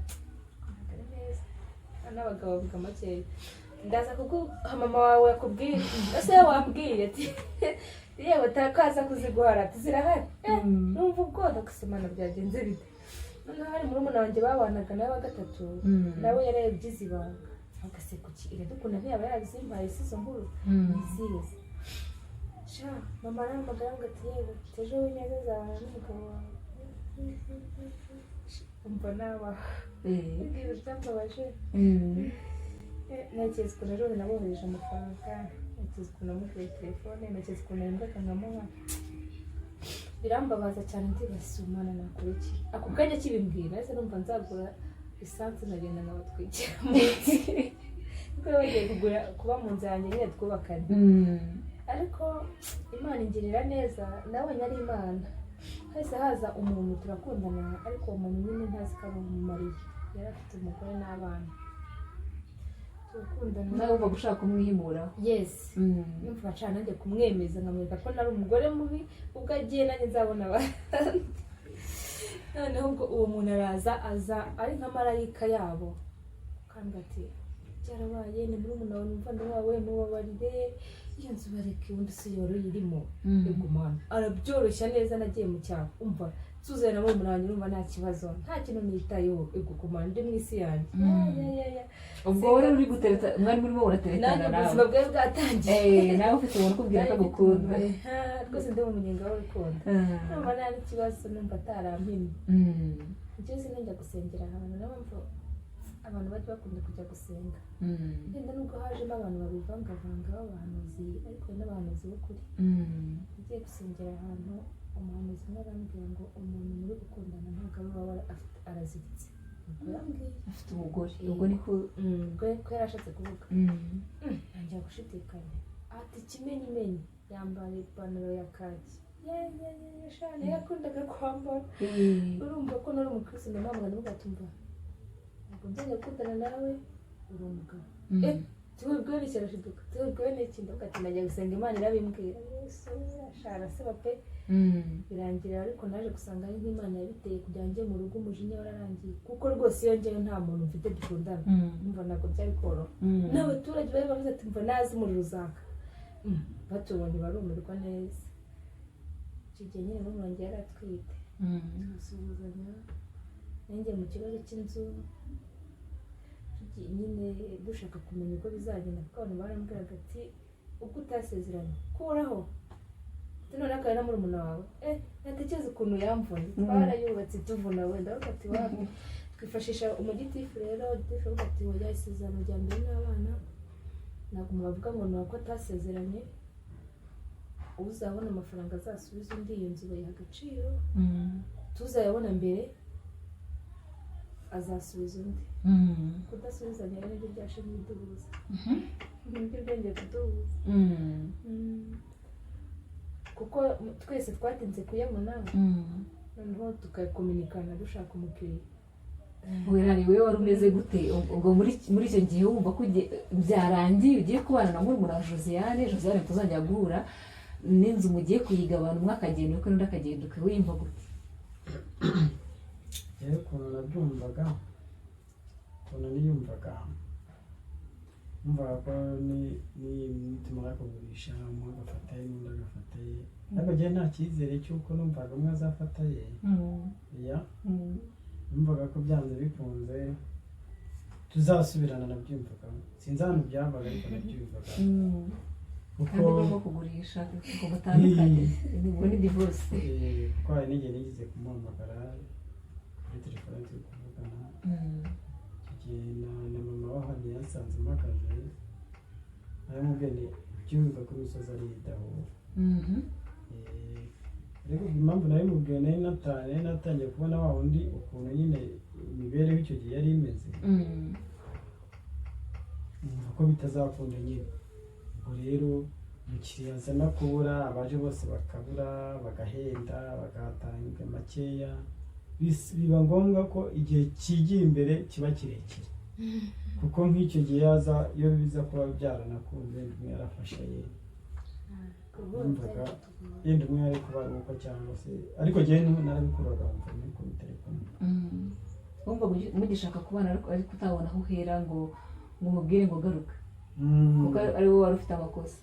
ntabwo ari meza n'abagabo bavuga makeya ndaza kuguha mama wawe yakubwiye ese wambwiye ati yewe takaza kuziguhara ati zirahari numva ubwoba gusemana byagenze bite noneho hari murumuna wanjye babanaga nawe wa gatatu nawe yari yabigize ibanga agase kuki iradukunda ntiyaba yarabizimpaye sizo nkuru nizizi sha mama arahamagara ngo ati yewe ejo w'inyaza zawe n'umugabo wawe umva nawe ibyo byambabaje ntekereza ukuntu ejo nabohereje amafaranga ntekereza ukuntu namubwiye telefone ntekereza ukuntu yambaga nkamuha birambabaza cyane ndibasumana nakora iki ako kanya kibimbwira ese numva nzagura lisansi nkagenda nkabatwikira munsi kuko bagiye kugura kuba mu nzu yanjye nyine twubakanye ariko imana ingirira neza nabonye ari imana hahise haza umuntu turakundana ariko uwo muntu nyine ntazi ko ari umumariye yari afite umugore n'abana turakundana nawe uva gushaka kumwihimura yes numva nshaka nanjye kumwemeza nkamwereka ko nari umugore mubi ubwo agiye nanjye nzabona abandi noneho ubwo uwo muntu aza ari nka marayika yabo kandi ati byarabaye ni murumuna wawe n'umuvandimwe wawe mubabarire iyo nzu bareke ubundi si yoro irimo egumana arabyoroshya neza nagiye mu cyaro umva Suze na murumuna wanjye numva nta kibazo nta kintu nitayeho egumana ndi mu isi yanjye ubwo wari uri gutereta mwari murimo urateretana nawe ubuzima bwawe bwatangiye nawe ufite umuntu ukubwira ko agukunda rwose ndi umunyenga w'urukundo numva nta n'ikibazo numva atarampimye icyo sinjya njya gusengera ahantu niyo mpamvu abantu bajya bakunda kujya gusenga ngenda nubwo hajemo abantu babivangavanga b'abahanuzi ariko hari n'abahanuzi b'ukuri ugiye gusengera ahantu umuhanuzi umwe arambwira ngo umuntu muri gukundana ntabwo aba araziritse ubwo yambwiye afite umugore ubwo niko ko yari ashatse kuvuga ntangira gushidikanya ati kimenyimenyi yambaye ipantaro ya kaki shani yakundaga kwambara urumva ko nari umukristo na mama nubwo atumva ntabwo nzajya gukundana nawe uri umugabo tubibwiwe n'iki arashiduka tubibwiwe n'iki ndavuga ati najya gusenga imana irabimbwira yesu ashara se bape birangira ariko naje gusanga ari nk'imana yabiteye kugira ngo mu rugo umujinya wararangiye kuko rwose iyo njyewe nta muntu mfite dukundana numva ntabwo byari koroha n'abaturage bari bavuze ati mva nazi umuriro uzaka batubonye barumirwa neza icyo gihe nyine n'umuntu wanjye yari atwite turasuhuzanya nanjye mu kibazo cy'inzu nyine dushaka kumenya uko bizagenda kuko abantu barambwiraga ati ubwo utasezeranye kuraho none akaba na murumuna wawe natekereza ukuntu yamvunye twarayubatse tuvuna wenda ati wapi twifashisha umugitifu rero gitifu avuga ati wajya isezerano rya mbere n'abana ntabwo mubavuga ngo ni uko atasezeranye uzabona amafaranga azasubiza undi iyo nzu bayiha agaciro tuzayabona mbere azasubiza undi kudasubizanya rero nibyo byashe n'iduhuza nibyo byongeye kuduhuza kuko twese twatinze kuyabona noneho tukakominikana dushaka umukiriya wewe wari umeze gute ubwo muri icyo gihe wumva ko byarangiye ugiye kubana na murumuna wa Josiane tuzajya guhura n'inzu mugiye kuyigabana umwe akagenda uko n'undi akagenda uko wiyumva gute yewe ukuntu nabyumvaga ukuntu niyumvaga numvaga ko nitumara kugurisha umwe agafataye n'undi agafataye ariko njyewe nta cyizere cy'uko numvaga umwe azafataye numvaga ko byanze bikunze tuzasubirana nabyumvaga sinzi ahantu byabaga ariko nabyumvaga kuko bagomba kugurisha ngo batandukanye nibwo ni divorce kuko hari n'igihe nigize kumuhamagara kuri telefone turi kuvugana icyo gihe na mama wahanye yasanze mpagaze aramubwiye ni byumva ko imisozi ari idahura ariko impamvu nari mubwiye nari natangiye kubona wa wundi ukuntu nyine imibereho icyo gihe yari imeze numva ko bitazakunda nyine ubwo rero umukiriya aza no kubura abaje bose bakabura bagahenda bagahatanga makeya biba ngombwa ko igihe kigiye imbere kiba kirekire kuko nk'icyo gihe yaza iyo biza kuba byaranakunze umwe yarafashe numvaga yenda umwe yari kuba uko cyangwa se ariko njyewe narabikuraga mvuye kuri telefone wumva mugishaka kubana ariko utabona aho uhera ngo umubwire ngo garuka kuko ari wowe wari ufite amakosa.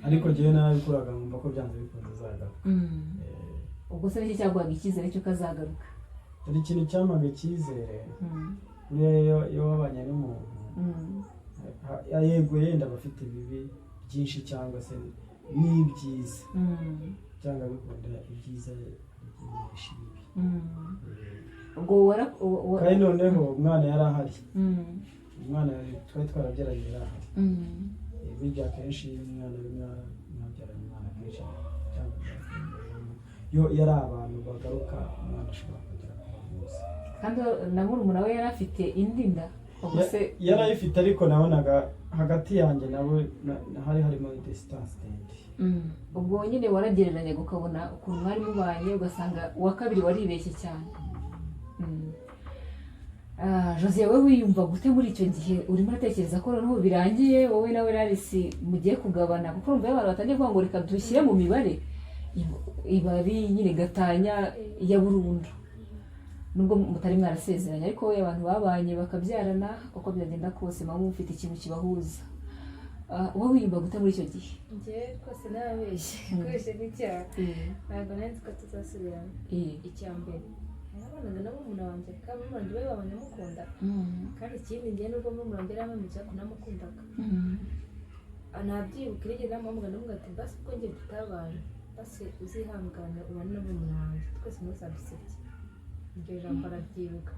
ariko njyewe narabikoraga nkumva ko byanze bikunze azagaruka. Ubwo se n'iki cyaguhaga icyizere cy'uko azagaruka? hari ikintu cyamaga icyizere buriya iyo wabanye n'umuntu yego yenda bafite ibibi byinshi cyangwa se n'ibyiza cyangwa bikunda ibyiza byinshi bibi. Ubwo kandi noneho umwana yari ahari, umwana twari twarabyaranye yari ahari. Bijya kenshi umwana mwabyaranye umwana kenshi cyangwa yo yari abantu bagaruka umwana ashobora kugera ku bantu bose. Kandi na murumuna we yari afite indi nda? Yari ayifite ariko nabonaga hagati yanjye nawe hari harimo distance ndende. Ubwo nyine waragereranyaga ukabona ukuntu mwari mubanye ugasanga uwa kabiri waribeshye cyane. Josiane, wowe wiyumva gute muri icyo gihe? Urimo uratekereza ko noneho birangiye wowe nawe Larisi mugiye kugabana? Kuko urumva abantu batangiye kuvuga ngo reka dushyire mu mibare, iba ari nyine gatanya ya burundu nubwo mutari mwarasezeranye, ariko wowe abantu babanye bakabyarana uko byagenda kose muba mufite ikintu kibahuza. Wowe wiyumva gute muri icyo gihe? Njye rwose narabeshye kubeshya n'icyaha, ntabwo nari ko tuzasubirana. Icya mbere nabanaga na murumuna wanjye kandi murumuna wanjye we babanye mukunda, kandi ikindi njye nubwo murumuna wanjye yari amamutse ariko namukundaga. Nabyibuka iryo namuhamagara ndavuga ati basi ubwo njye tutabanye basi uzihangane ubane na murumuna wanjye twese ntuzadusebye. Iryo jambo arabyibuka.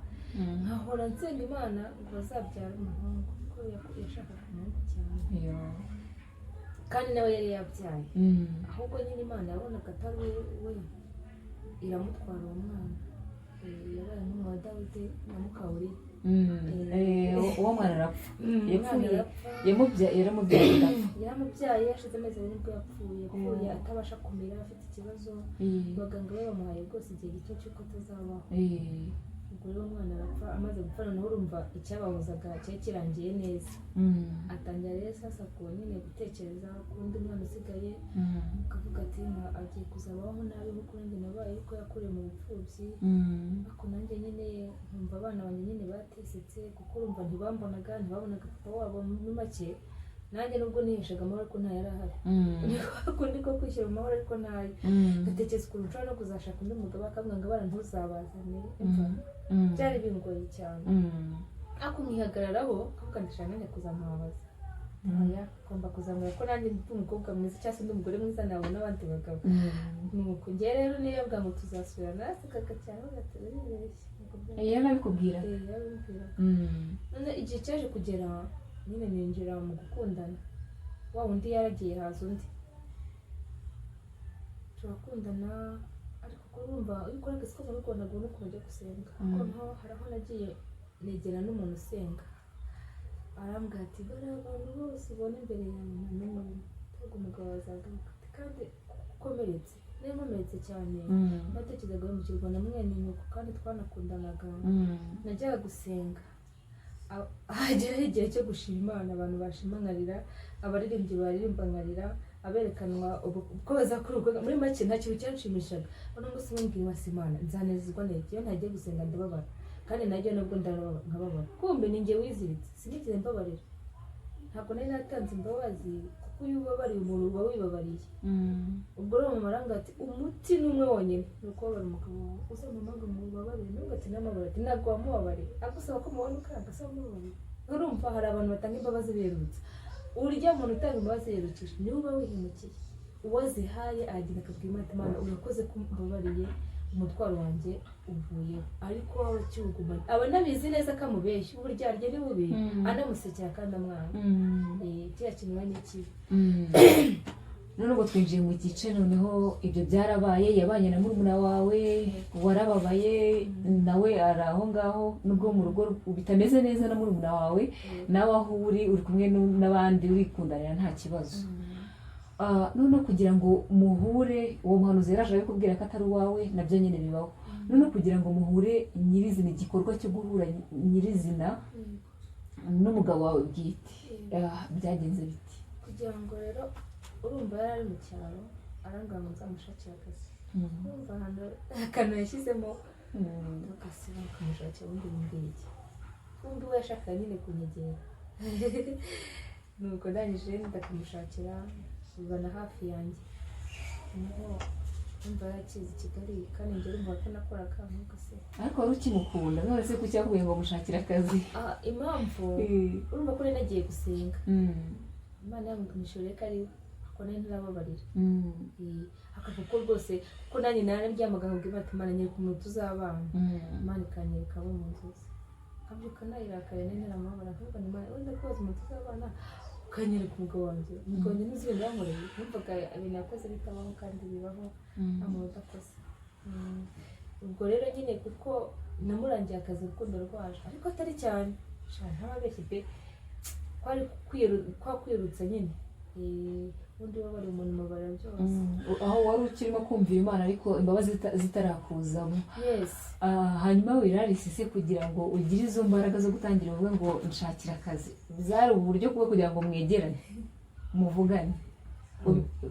Nkahora nsenga Imana ngo bazabyara umuhungu kuko yashakaga umuhungu cyane, kandi nawe yari yabyaye. Ahubwo nyine Imana yabonaga atari we iramutwara uwo mwana. Yabaye nk'umwana wa Dawidi na Mukawuri. Uwo mwana arapfa, yaramubyaye hashize amezi abiri nibwo yapfuye atabasha kumira, afite ikibazo. Abaganga be bamuhaye rwose igihe gito cy'uko atazabaho. Ubwo rero umwana arapfa, amaze gupfa noneho urumva icyabahuzaga cyari kirangiye neza. Atangira rero sasa ku nyine gutekereza ku wundi mwana usigaye, akavuga ati agiye kuzabaho nabi nk'uko nanjye nabaye, ko yakuriye mu bupfubyi. Ariko nanjye nyine nkumva abana banjye nyine batesetse kuko urumva ntibambonaga papa wabo muri make. Nanjye nubwo niheshaga amahoro ariko nta yari ahari. Kundi ko kwishyira mu mahoro ariko ntayo. Gatekereza ukuntu nshobora no kuzashaka undi mugabo akavuga ngo abana ntuzabazane. Byari bingoye cyane. Ariko mwihagararaho akavuga ndashaka nanjye kuzamubabaza. Ngomba kuzamura ko nanjye ndi umukobwa mwiza cyangwa se ndi umugore mwiza nawe n'abandi bagabo. Nuko njye rero niyo avuga ngo tuzasubirana asekaga cyane agatubeshya. Yarabikubwira? Yarabikubwira. None igihe cyaje kugera nyine ninjira mu gukundana, wa wundi yaragiye haza undi turakundana. Ariko kurumva iyo ukora akazi ko mu rugo ntabwo no kujya gusenga, kuko hari aho nagiye negera n'umuntu usenga, arambwira ati bari abantu bose ubona imbere yawe nta n'umwe ntabwo umugabo azagaruka, kandi ukomeretse niyo nkomeretse cyane. Natekerezaga wimukirwa na mwene nyoko kandi twanakundanaga. Najyaga gusenga, hageraho igihe cyo gushima Imana, abantu bashimangarira, abaririmbyi baririmba nkarira, aberekanwa uko bazakora ubukwe. Muri make nta kintu cyanshimishaga. None ngo simbwira Imana nzanezezwa neza iyo ntagiye gusenga ndababara, kandi najya nubwo nkababara. Kumbe ni njye wiziritse, sinigeze mbabarira. Ntabwo nari natanze imbabazi kuko iyo ubabariye umuntu uba wibabariye. Ubwo rero mama arambwira ati umuti ni umwe wonyine ni ukubabara umugabo wawe. Uzamamaga ngo ubabarire, nubwo ati n'amabara ati ntabwo wamubabariye, agusaba ko mubona ukanga asaba umubabarire. Urumva hari abantu batanga imbabazi berurutse. Urya umuntu utanga imbabazi yerukije niwe uba wihemukiye. Uwo zihaye aragenda akabwira Imana urakoze ko mbabariye, umutwaro wanjye uvuyeho. Ariko wowe cyugumana aba nabizi neza ko amubeshya, uburyarya ni bubi, anamusekera kandi amwana. Kiriya kintu ni ikibi. None ubwo twinjiye mu gice noneho ibyo byarabaye, yabanye na murumuna wawe, warababaye, nawe ari aho ngaho nubwo mu rugo bitameze neza na murumuna wawe, nawe aho uri kumwe n'abandi urikundanira nta kibazo. None kugira ngo muhure, uwo muhanuzi yaraje abikubwira ko atari uwawe, nabyo nyine bibaho. None kugira ngo muhure nyirizina, igikorwa cyo guhura nyirizina n'umugabo wawe bwite, byagenze biti? Kugira ngo rero urumva yari ari mu cyaro, arambwira ngo nzamushakire akazi. Urumva akantu yashyizemo agasiba akamushakira ubundi bumbwege. Undi we yashakaga nyine kunyegera, nuko ndangije ndakamushakira ubana hafi yanjye niho umva yakize i Kigali kandi njye urumva ko nakoraga nkuko se ariko wari ukimukunda none se kuki yakubwiye ngo mushakire akazi impamvu urumva ko nari nagiye gusenga Imana yamutumishije ko ari ko nari ntarababarira akavuga ko rwose ko nanjye nararyamaga nkubwira ati Imana nyereka umuntu tuzabana Imana ikanyereka abo mu nzozi abyuka nayirakare nari ntaramubabara nkuko Imana wenda koza umuntu tuzabana ukanyereka umugabo wanjye umugabo wanjye n'izindi yankoreye numvaga ibintu yakoze bitabaho kandi bibaho nta muntu udakoze ubwo rero nyine kuko namurangiye akazi urukundo rwaje ariko atari cyane ntababeshye pe kwa kwirutsa nyine ubundi baba bari umuntu mubara byose aho wari ukirimo kumvira Imana ariko imbabazi zitarakuzamo yes hanyuma wirarisi se kugira ngo ugire izo mbaraga zo gutangira uvuga ngo nshakira akazi byari uburyo bwo kugira ngo mwegerane muvugane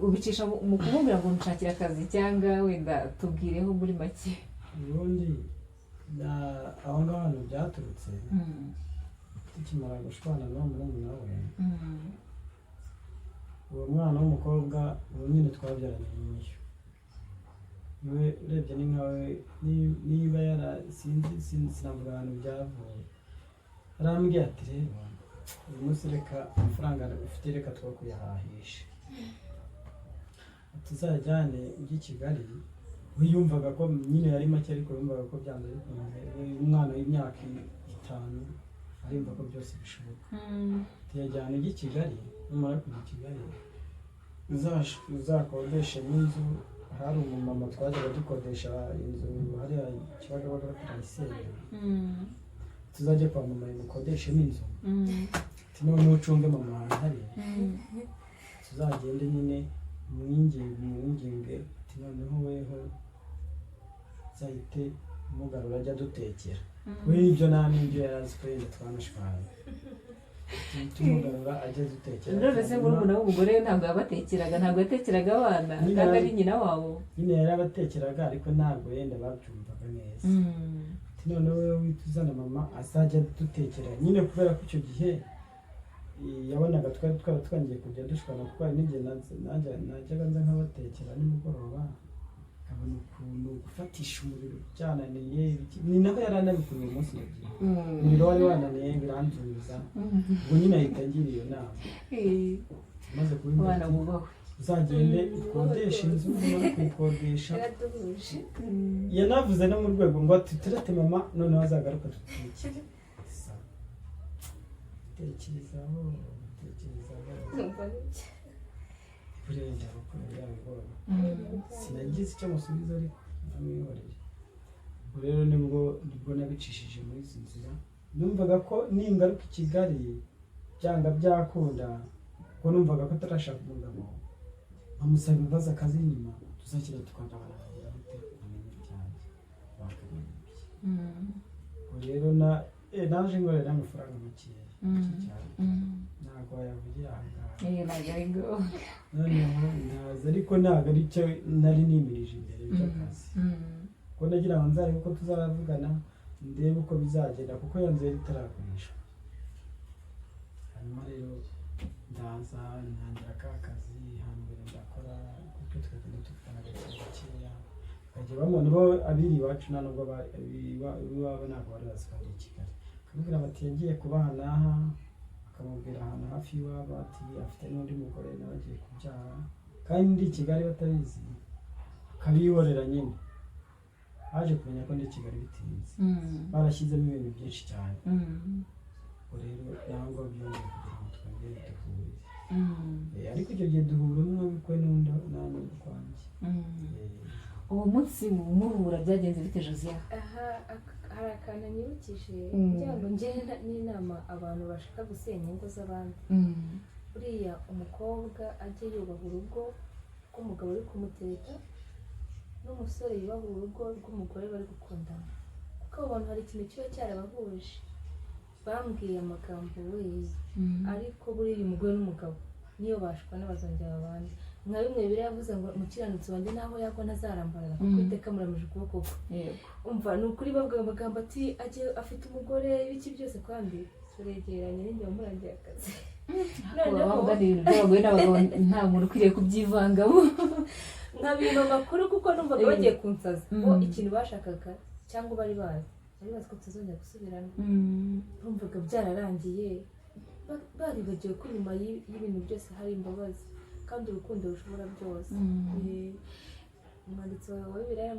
ubicisha mu kumubwira ngo nshakira akazi cyangwa wenda tubwireho muri make ubundi aho ngaho hantu byaturutse tukimara gushwana n'umurumuna we uwo mwana w'umukobwa ubu nyine twabyaranye n'uyu niwe urebye ni nkawe niba sinavuga ahantu byavuye arambwira ati rero uyu munsi reka amafaranga ufite reka two kuyahahisha tuzajyane ujye i Kigali we yumvaga ko nyine yari make ariko yumvaga ko byanze bikunze umwana w'imyaka 5 arimba ko byose bishoboka tuyajyana ujye i Kigali numara kujya i Kigali uzakodeshe n'inzu hari umumama twajyaga dukodesha inzu hariya Kibagabaga kuri Gisenyi tuzajya kwa mama mukodeshe n'inzu noneho ucunge mama ahantu hari tuzagende nyine mwinginge noneho weho zahite umugarura ajya dutekera we ibyo nta n'ibyo yari azi ko yenda twanashwanye tumugarura ajya dutekera none se murumuna w'umugore ntabwo yabatekeraga ntabwo yatekeraga abana kandi ari nyina wabo nyine yari abatekeraga ariko ntabwo yenda babyumvaga neza noneho wewe wituzana mama azajya dutekera nyine kubera ko icyo gihe yabonaga twari twangiye kujya dushwana kuko hari n'igihe najyaga nza nkabatekera nimugoroba nkabona ukuntu gufatisha umuriro byananiye ni naho yari anabikuye umunsi nagiye umuriro wari wananiye biranzuza ubwo nyine ahita agira iyo nama maze kubibona bubahwe uzagende ukodesha inzu umara kuyikodesha yanavuze no mu rwego ngo tutirate mama noneho azagaruka tutekere tekerezaho burenda gukorera yabigora sinagize icyo musubiza ariko ndamwihoreye ubwo rero nibwo nabicishije muri izi nzira numvaga ko ningaruka i Kigali byanga byakunda ko numvaga ko atarashaka umugabo amusaba imbabazi akazi inyuma tuzakira tukandabana kugira gute amenye ibyanjye bakamenya ubwo rero naje ngorera amafaranga makeya ntabwo wayavugira ahangaha noneho ndaza ariko ntabwo ari cyo nari nimirije imbere by'akazi kuko nagira ngo nzarebe uko tuzavugana ndebe uko bizagenda kuko iyo nzu yari itaragurishwa hanyuma rero ndaza ntangira ka kazi hambere ndakora kuko tukagenda tuvugana gakeya bakajya bamubona bo abiri iwacu nta nubwo iwabo ntabwo bari bazi ko ari i Kigali akabwira bati yagiye kubaha n'aha akamubwira ahantu hafi y'iwabo ati afite n'undi mugore nawe agiye kubyara kandi ndi i Kigali batabizi akabihorera nyine haje kumenya ko ndi i Kigali bitinze barashyizemo ibintu byinshi cyane ubwo rero ntabwo byongeye kugira ngo twongere duhure ariko icyo gihe duhura n'umwabikwe n'undi kwanjye uwo munsi muhura byagenze bite Josiane hari akantu nyibukije kugira ngo njye n'inama abantu bashaka gusenya ingo z'abandi buriya umukobwa ajye yubaha urugo rw'umugabo uri kumuteka n'umusore yubaha urugo rw'umugore bari gukundana kuko abo bantu hari ikintu kiba cyarabahuje bambwiye amagambo weza ariko buriya umugore n'umugabo niyo bashwana bazongera abandi nka bimwe biravuze ngo umukiranutsi wanjye naho yagwa ntazarambarara kuko iteka muramije ukuboko kwe umva ni ukuri babwiye amagambo ati ajye afite umugore ibiki byose kandi turegeranye n'injye wamurangiye akazi bavuga ni ibintu by'abagore n'abagabo nta muntu ukwiriye kubyivangamo nkabima amakuru kuko numvaga bagiye kunsaza ngo ikintu bashakaga cyangwa bari bazi ko tuzongera gusubirana bumvaga byararangiye baribagiwe ko nyuma y'ibintu byose hari imbabazi kandi urukundo rushobora byose. Umwanditsi wa Bibiliya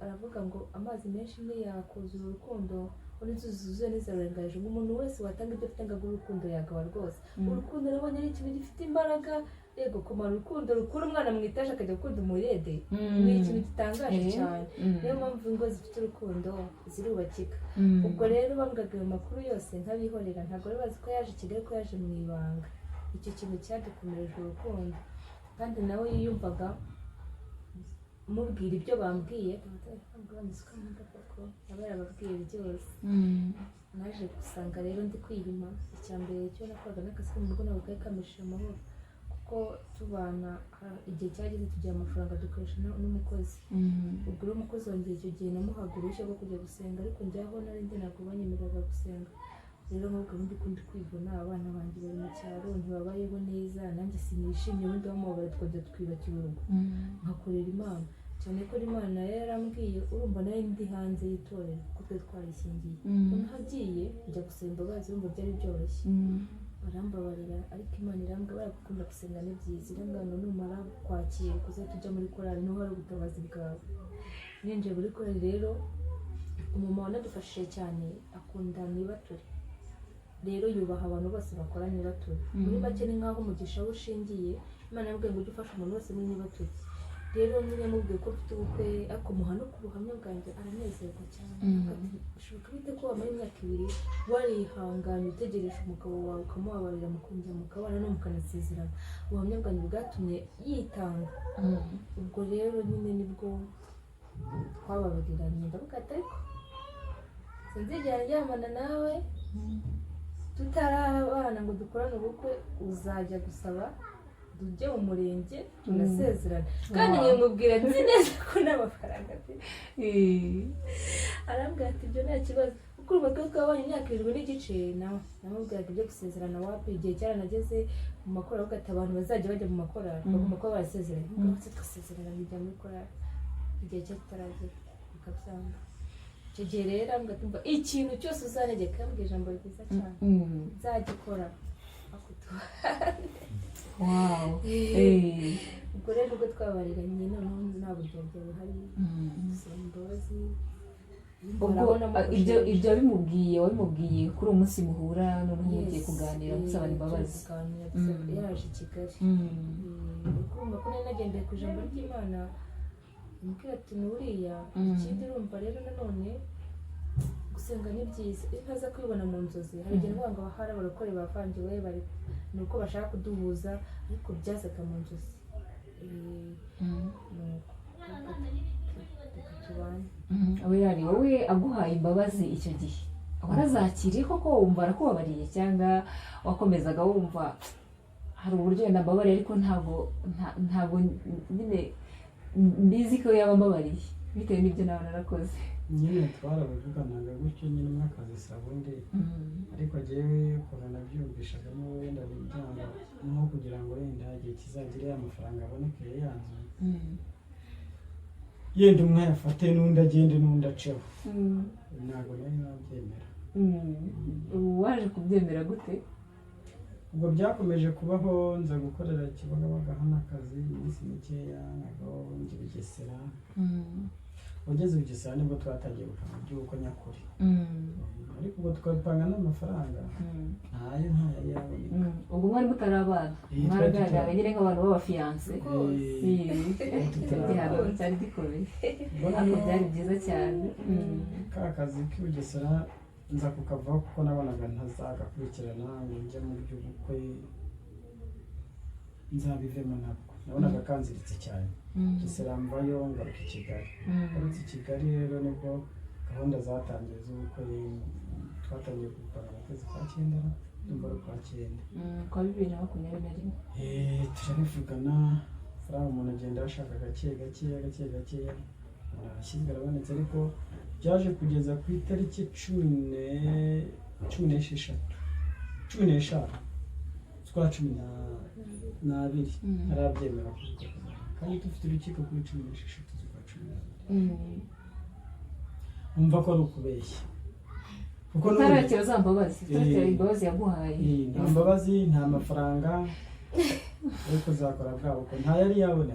aravuga ngo amazi menshi ntiyakuzura urukundo n'inzuzi zuzuye ntizarengaje ngo umuntu wese watanga ibyo afite ngo urukundo yagaba rwose. Urukundo nabonye ari ikintu gifite imbaraga, yego kumara urukundo rukura umwana mu itaje akajya gukunda umurede ni ikintu gitangaje cyane. Niyo mpamvu ingo zifite urukundo zirubakika. Ubwo rero bambwaga ayo makuru yose nkabihorera, ntabwo bari bazi ko yaje i Kigali, ko yaje mu ibanga. Icyo kintu cyadukomereje urukundo kandi nawe yiyumvaga mubwira ibyo bambwiye aba yarababwiye byose. Naje gusanga rero ndi kwihima. Icya mbere cyo nakoraga n'akazi ko mu rugo ntabwo kari kamishije amahoro kuko tubana igihe cyageze tugira amafaranga dukoresha n'umukozi. Ubwo rero umukozi wanjye icyo gihe namuhaga uruhushya rwo kujya gusenga, ariko njyaho nari ndi ntabwo banyemereraga gusenga. Rero nk'ubwo ndi kwivuna, abana banjye bari mu cyaro ntibabayeho neza, nanjye sinishimye, ubundi bamubabaye twajya twibakira urugo nkakorera Imana cyane ko Imana yarambwiye urumva nayo ndi hanze y'itorero kuko twe twarishingiye. Nahagiye njya gusaba imbabazi, urumva byari byoroshye, barambabarira, ariko Imana irambwira baragukunda gusenga ni byiza, irambwira ngo numara kwakira kuzahita ujya muri korali niho hari ubutabazi bwawe. Ninjiye muri korali rero umumama wanadufashije cyane akunda Nibature, rero yubaha abantu bose bakora Nibature. Muri make ni nk'aho umugisha we ushingiye, Imana yambwiye ngo ujye ufasha umuntu wese muri Nibature. Rero nyine mubwiye ko ufite ubukwe ariko muha no ku buhamya bwanjye aranezerwa cyane. Bishoboka bite ko wamara imyaka 2 warihanganye utegereje umugabo wawe ukamubabarira mukongera mukabana no mukanasezerana? Ubuhamya bwanjye bwatumye yitanga. Ubwo rero nyine nibwo twababariranye, ndavuga ati ariko sinzigera ndyamana nawe tutarabana ngo dukorane ubukwe, uzajya gusaba tujye mu murenge tunasezerana. Kandi nkimubwira nzi neza ko n'amafaranga afite. Arambwira ati ibyo nta kibazo kuko urumva ko twabanye imyaka 7 n'igice, namubwiraga ibyo gusezerana wapi. Igihe cyaranageze mu makorali avuga ati abantu bazajya bajya mu makorali bagomba kuba barasezeranye. Ubwo twasezerana njya muri korali, igihe cyo kitaragera bikabyanga. Icyo gihe rero ambwira ati ikintu cyose uzanegeka, ambwira ijambo ryiza cyane nzagikora wow. Ubwo rero ubwo twabariranye noneho nta buryarya buhari, dusaba imbabazi. Ibyo wabimubwiye kuri uwo munsi muhura noneho mugiye kuganira musaba imbabazi? Yaje i Kigali, urumva ko nari nagendeye ku ijambo ry'Imana, ambwira ati n'uriya. Ikindi urumva rero nanone gusenga ni byiza, iyo ntaza kwibona mu nzozi hari igihe ngo hari abarokore bavangiwe bari ni uko bashaka kuduhuza, ariko byazaga mu nzozi. Wowe aguhaye imbabazi icyo gihe warazakiriye koko wumva arakubabariye, cyangwa wakomezaga wumva hari uburyo wenda mbabariye ariko ntabwo nyine mbizi ko yaba mbabariye bitewe n'ibyo nawe narakoze? Nyine twarabivuganaga gutyo nyine mwakazisaba undi, ariko agiyewe ukuntu nabyumvishagamo wenda bijyana nko kugira ngo wenda igihe kizagire amafaranga aboneke yanzu yenda umwe yafate n'undi agende n'undi aceho, ntabwo nari nabyemera. Waje kubyemera gute? Ubwo byakomeje kubaho, nza gukorera Kibagabaga n'akazi iminsi mikeya, ntabwo njye Bugesera. Ugeze Bugesera nibwo twatangiye gukama by'uko nyakuri, ariko ubwo twapanga n'amafaranga ntayo yaboneka. Ubwo mwari mutarabana, mwaragaragara nyine nk'abantu b'abafiyanse. Cyari gikomeye ariko byari byiza cyane. Ka kazi k'i Bugesera nza kukavaho kuko nabonaga ntazagakurikirana ngo njye mu by'ubukwe nzabivemo nabwo, nabonaga kanziritse cyane. Bugesera mvayo ngaruka i Kigali. Ngarutse i Kigali rero nibwo gahunda zatangiye z'ubukwe, twatangiye gupanga mu kwezi kwa 9 ndumva ari kwa 9 kwa 2021. Turabivugana, faranga umuntu agenda ashaka gake arashyizwe arabonetse, ariko byaje kugeza ku itariki 16 15 z'ukwa 12 arabyemera kandi dufite urukiko kuri 16 z'ukwa 12 umva ko ari ukubeshya kuko utarakira za mbabazi utarakira imbabazi yaguhaye nta mbabazi nta mafaranga ariko uzakora bwabo ko nta yari yabona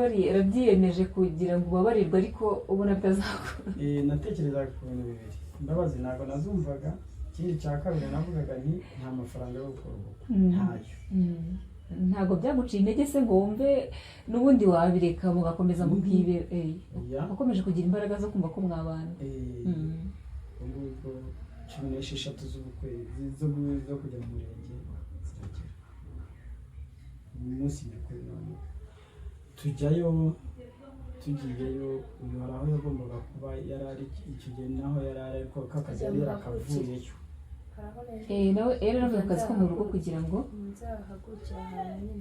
wari yarabyiyemeje kugira ngo ubabarirwe ariko ubona bitazakora natekerezaga ku bintu bibiri imbabazi ntabwo nazumvaga ikindi cya kabiri navugaga nti nta mafaranga yo gukora ubukwe ntayo ntabwo byaguciye intege se ngo wumve n'ubundi wabireka mugakomeza mubwibe wakomeje kugira imbaraga zo kumva ko mwabana ubwo 16 z'ubukwe zo kujya mu murenge ziragera umunsi mikuru none tugiyeyo uyu hari aho yagombaga kuba yarari icyo gihe naho yarari ariko kakajya yarakavuyeyo nawe rero navuga akazi ko mu rugo kugira ngo nzahagurukira ahantu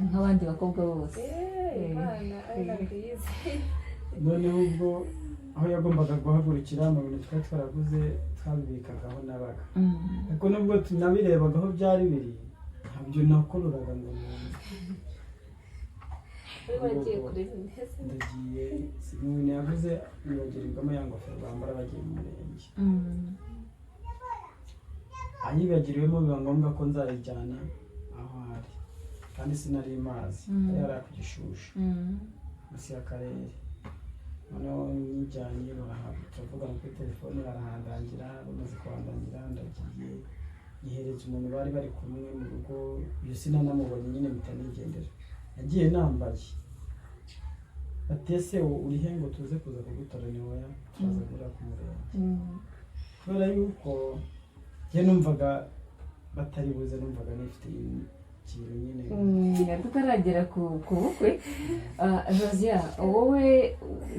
nk'abandi bakobwa bose noneho ubwo aho yagombaga guhagurukira mu bintu twari twaraguze twabibikagaho nabaga ariko nubwo tunabirebaga aho byari biri ntabyo nakoruraga ngo ndagiye umuntu yavuze nibagirirwamo ya ngofero bambara bagiye mu murenge ayibagiriwemo biba ngombwa ko nzayijyana aho ari kandi sinari mazi yari ku Gishushu munsi y'akarere noneho nijyanye turavugana kuri telefone barahandangira bamaze kuhandangira ndagiye yihereza umuntu bari bari kumwe mu rugo iyo sinanamubonye nyine mpita nigendera nagiye nambaye batese urihe ngo tuze kuza kugutora ni woya turaza guhura ku murenge kubera yuko njye numvaga batari buze numvaga nifite ikintu nyine tutaragera ku bukwe Josiah wowe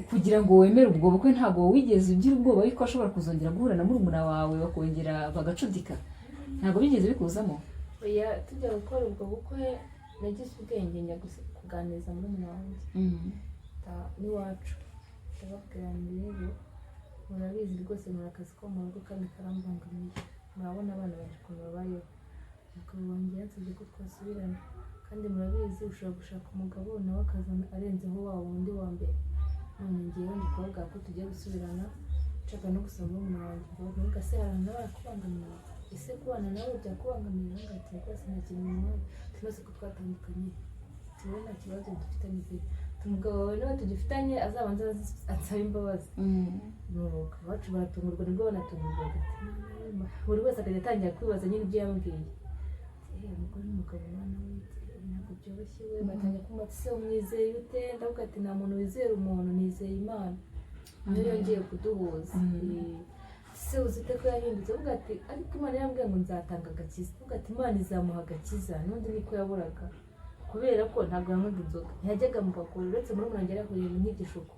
kugira ngo wemere ubwo bukwe ntabwo wigeze ugira ubwoba yuko ashobora kuzongera guhura na murumuna wawe bakongera bagacudika ntabwo bigeze bikuzamo oya tujya gukora ubwo bukwe nagize ubwenge njya kuganiriza murumuna wanjye n'iwacu ndababwira rero murabizi rwose muri akazi ko mu rugo kandi karambangamiye murabona abana baje ukuntu babayeho umugabo wanjye yansabye ko twasubirana kandi murabizi ushobora gushaka umugabo nawe akaza arenzeho wa wundi wa mbere none ngewe ndi kuvuga ko tugiye gusubirana nshaka no gusaba murumuna wanjye ngo se hari nawe arakubangamira ese kubana nawe byakubangamira ngati rwose nta kintu nawe tunoze ko twatandukanye tuwe nta kibazo dufitanye pe umugabo wawe nawe tugifitanye azabanza ansaba imbabazi nuruka abacu baratungurwa nibwo banatungurwa buri wese akajya atangira kwibaza nyine ibyo yambwiye umugore n'umugabo mwana we ntabwo byoroshye we batangira kumva se umwizeye ute ndavuga ati nta muntu wizera umuntu nizeye Imana niyo yongeye kuduhuza se uzite ko yahindutse uvuga ati ariko Imana yambwiye ngo nzatanga agakiza uvuga ati Imana izamuha agakiza n'undi niko yaburaga kubera ko ntabwo yanywaga inzoga ntiyajyaga mu bakuru uretse muri umuntu agera kuri nk'igishuko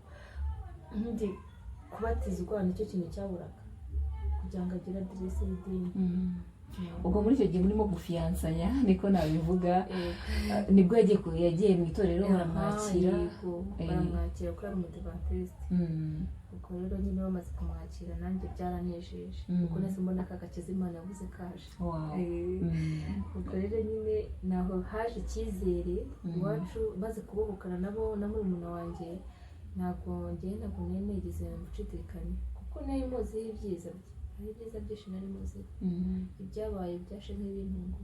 ndi kubatizwa nicyo kintu cyaburaga kugira ngo agire aderesi y'idini ubwo muri icyo gihe murimo gufiyansanya niko nabivuga nibwo yagiye mu itorero baramwakira kuri ari umudivantiste ubwo rero nyine bamaze kumwakira nanjye byaranejeje kuko nese mbona ko agakiza Imana yavuze kaje ubwo rero nyine naho haje icyizere iwacu maze kubohokana nabo na murumuna wanjye ntabwo nari nigeze gushidikanya kuko nari muziho ibyiza bye hari ibyiza byinshi nari muziho ibyabaye byashe nk'ibintungu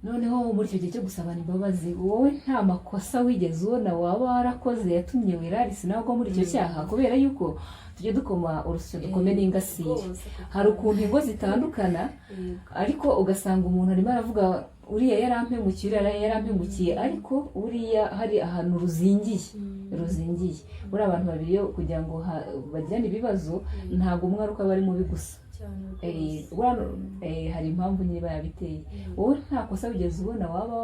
noneho muri icyo gihe cyo gusabana imbabazi wowe nta makosa wigeze ubona waba warakoze yatumye wirarisi nabwo muri icyo cyaha kubera yuko tujye dukoma urusyo dukome n'ingasire hari ukuntu ingo zitandukana ariko ugasanga umuntu arimo aravuga uriya yarampemukiye ariko uriya hari ahantu ruzingiye buri abantu babiri kugira ngo bagirane ibibazo ntabwo umwe ari uko aba ari mubi gusa hari impamvu nyine bayabiteye wowe nta kosa wigeze ubona waba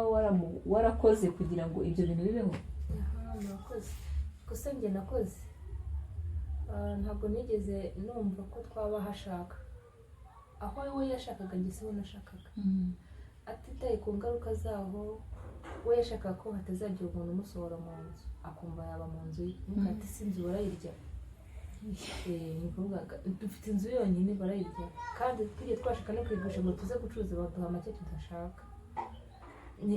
warakoze kugira ngo ibyo bintu bibeho murakoze ikosa njye nakoze ntabwo nigeze numva ko twaba hashaka aho we yashakaga njye se we nashakaga atitaye ku ngaruka zaho we yashakaga ko hatazagira umuntu umusohora mu nzu akumva yaba mu nzu ye ati sinzi barayirya ni ukuvuga dufite inzu yonyine barayirya kandi tujye twashaka no kuyigurisha ngo tuze gucuruza baduha make tudashaka.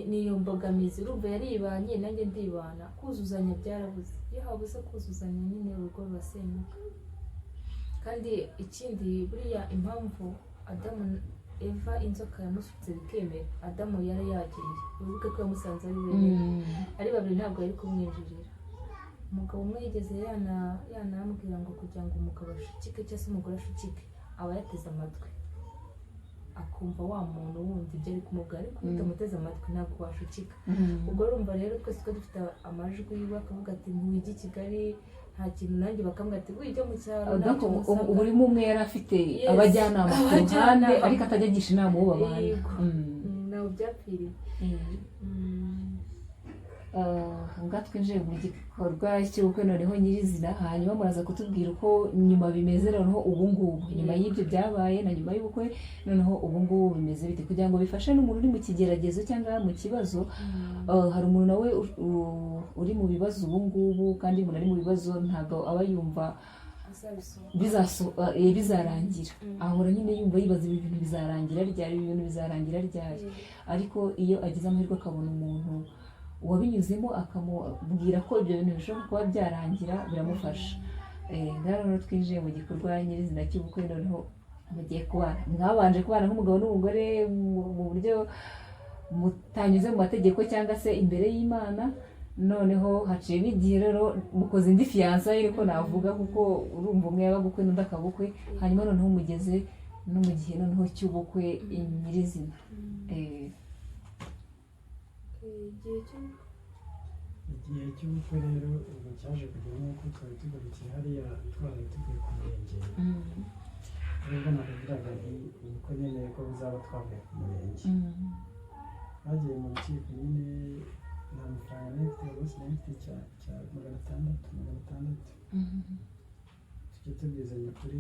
Niyo mbogamizi urumva yaribanye nanjye ndibana, kuzuzanya byarabuze. Iyo habuze kuzuzanya nyine urugo rurasenyuka. Kandi ikindi buriya impamvu Adamu Eva inzoka yamusutse bikemera, Adamu yari yagiye, wibuke ko yamusanze ari wenyine, ari babiri ntabwo yari kumwinjirira. Umugabo umwe yigeze yanambwira ngo kugira ngo umugabo ashukike cyangwa se umugore ashukike aba yateze amatwi, akumva wa muntu wundi ibyo ari kumubwira, ariko utamuteze amatwi ntabwo washukika. Ubwo urumva rero twese ko dufite amajwi yiwe, akavuga ati ntiwijya i Kigali nta kintu, nanjye bakambwira ati wijya mu cyaro. buri umwe yari afite abajyanama ku ruhande ariko atajya agisha inama uwo babana. ntawe byapfiriye. Nga twinjiye mu gikorwa cy'ubukwe noneho nyirizina, hanyuma muraza kutubwira uko nyuma bimeze noneho ubu ngubu, nyuma y'ibyo byabaye na nyuma y'ubukwe noneho ubu ngubu bimeze bite, kugira ngo bifashe n'umuntu uri mu kigeragezo cyangwa mu kibazo. Hari umuntu nawe uri mu bibazo ubu ngubu, kandi umuntu ari mu bibazo ntabwo aba yumva bizarangira, ahora nyine yumva yibaza ibintu bizarangira ryari, ariko iyo agize amahirwe akabona umuntu wabinyuzemo akamubwira ko ibyo bintu bishobora kuba byarangira biramufasha. Ngaho twinjiye mu gikorwa nyirizina cy'ubukwe, noneho mugiye kubana, mwabanje kubana nk'umugabo n'umugore mu buryo mutanyuze mu mategeko cyangwa se imbere y'Imana, noneho haciyemo igihe rero mukoze indi fiyansaye ariko navuga, kuko urumva umwe yabaga ukwe n'undi akabukwe, hanyuma noneho mugeze no mu gihe noneho cy'ubukwe nyirizina. Igihe cy'ubukwe rero ubwo cyaje kujya nk'uko twari tugarukiye hariya, twari tugiye ku murenge. Nubwo nakubwiraga nti ubukwe nyine ko buzaba twavuye ku murenge, bagiye mu rukiko nyine, nta mafaranga nifite, bose nifite cya 600 tujye tubwizanya ukuri.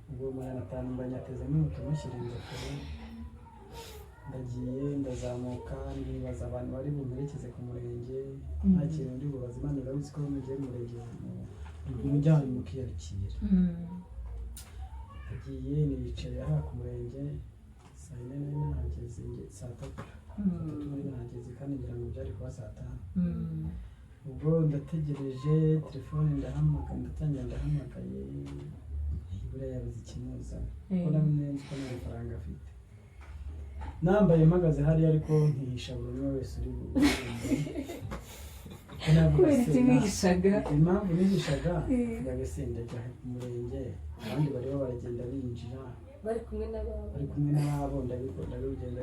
Ubwo 500 mbanyateze n'umutu mushyira ingofero, ndagiye ndazamuka nibaza abantu bari bumperekeze ku murenge, nta kintu ndi bubaza Imana, urabizi ko mugiye mu murenge mujyanye mukiyakira. Ndagiye niyicaye aha ku murenge, saa 4 nahageze, saa 3 nahageze, kandi ngira ngo byari kuba saa 5. Ubwo ndategereje telefone ndatangira ndahamagaye, buriya yabuze ikimuzana, kuko namenye ko nta mafaranga afite. Nambaye mpagaze hariya ariko nkihisha buri umwe wese uri bumve. Kubera iki mwihishaga? Impamvu nihishaga ndagese ndajya ku murenge, abandi bariho baragenda binjira bari kumwe n'ababo, ndabikunda bigenda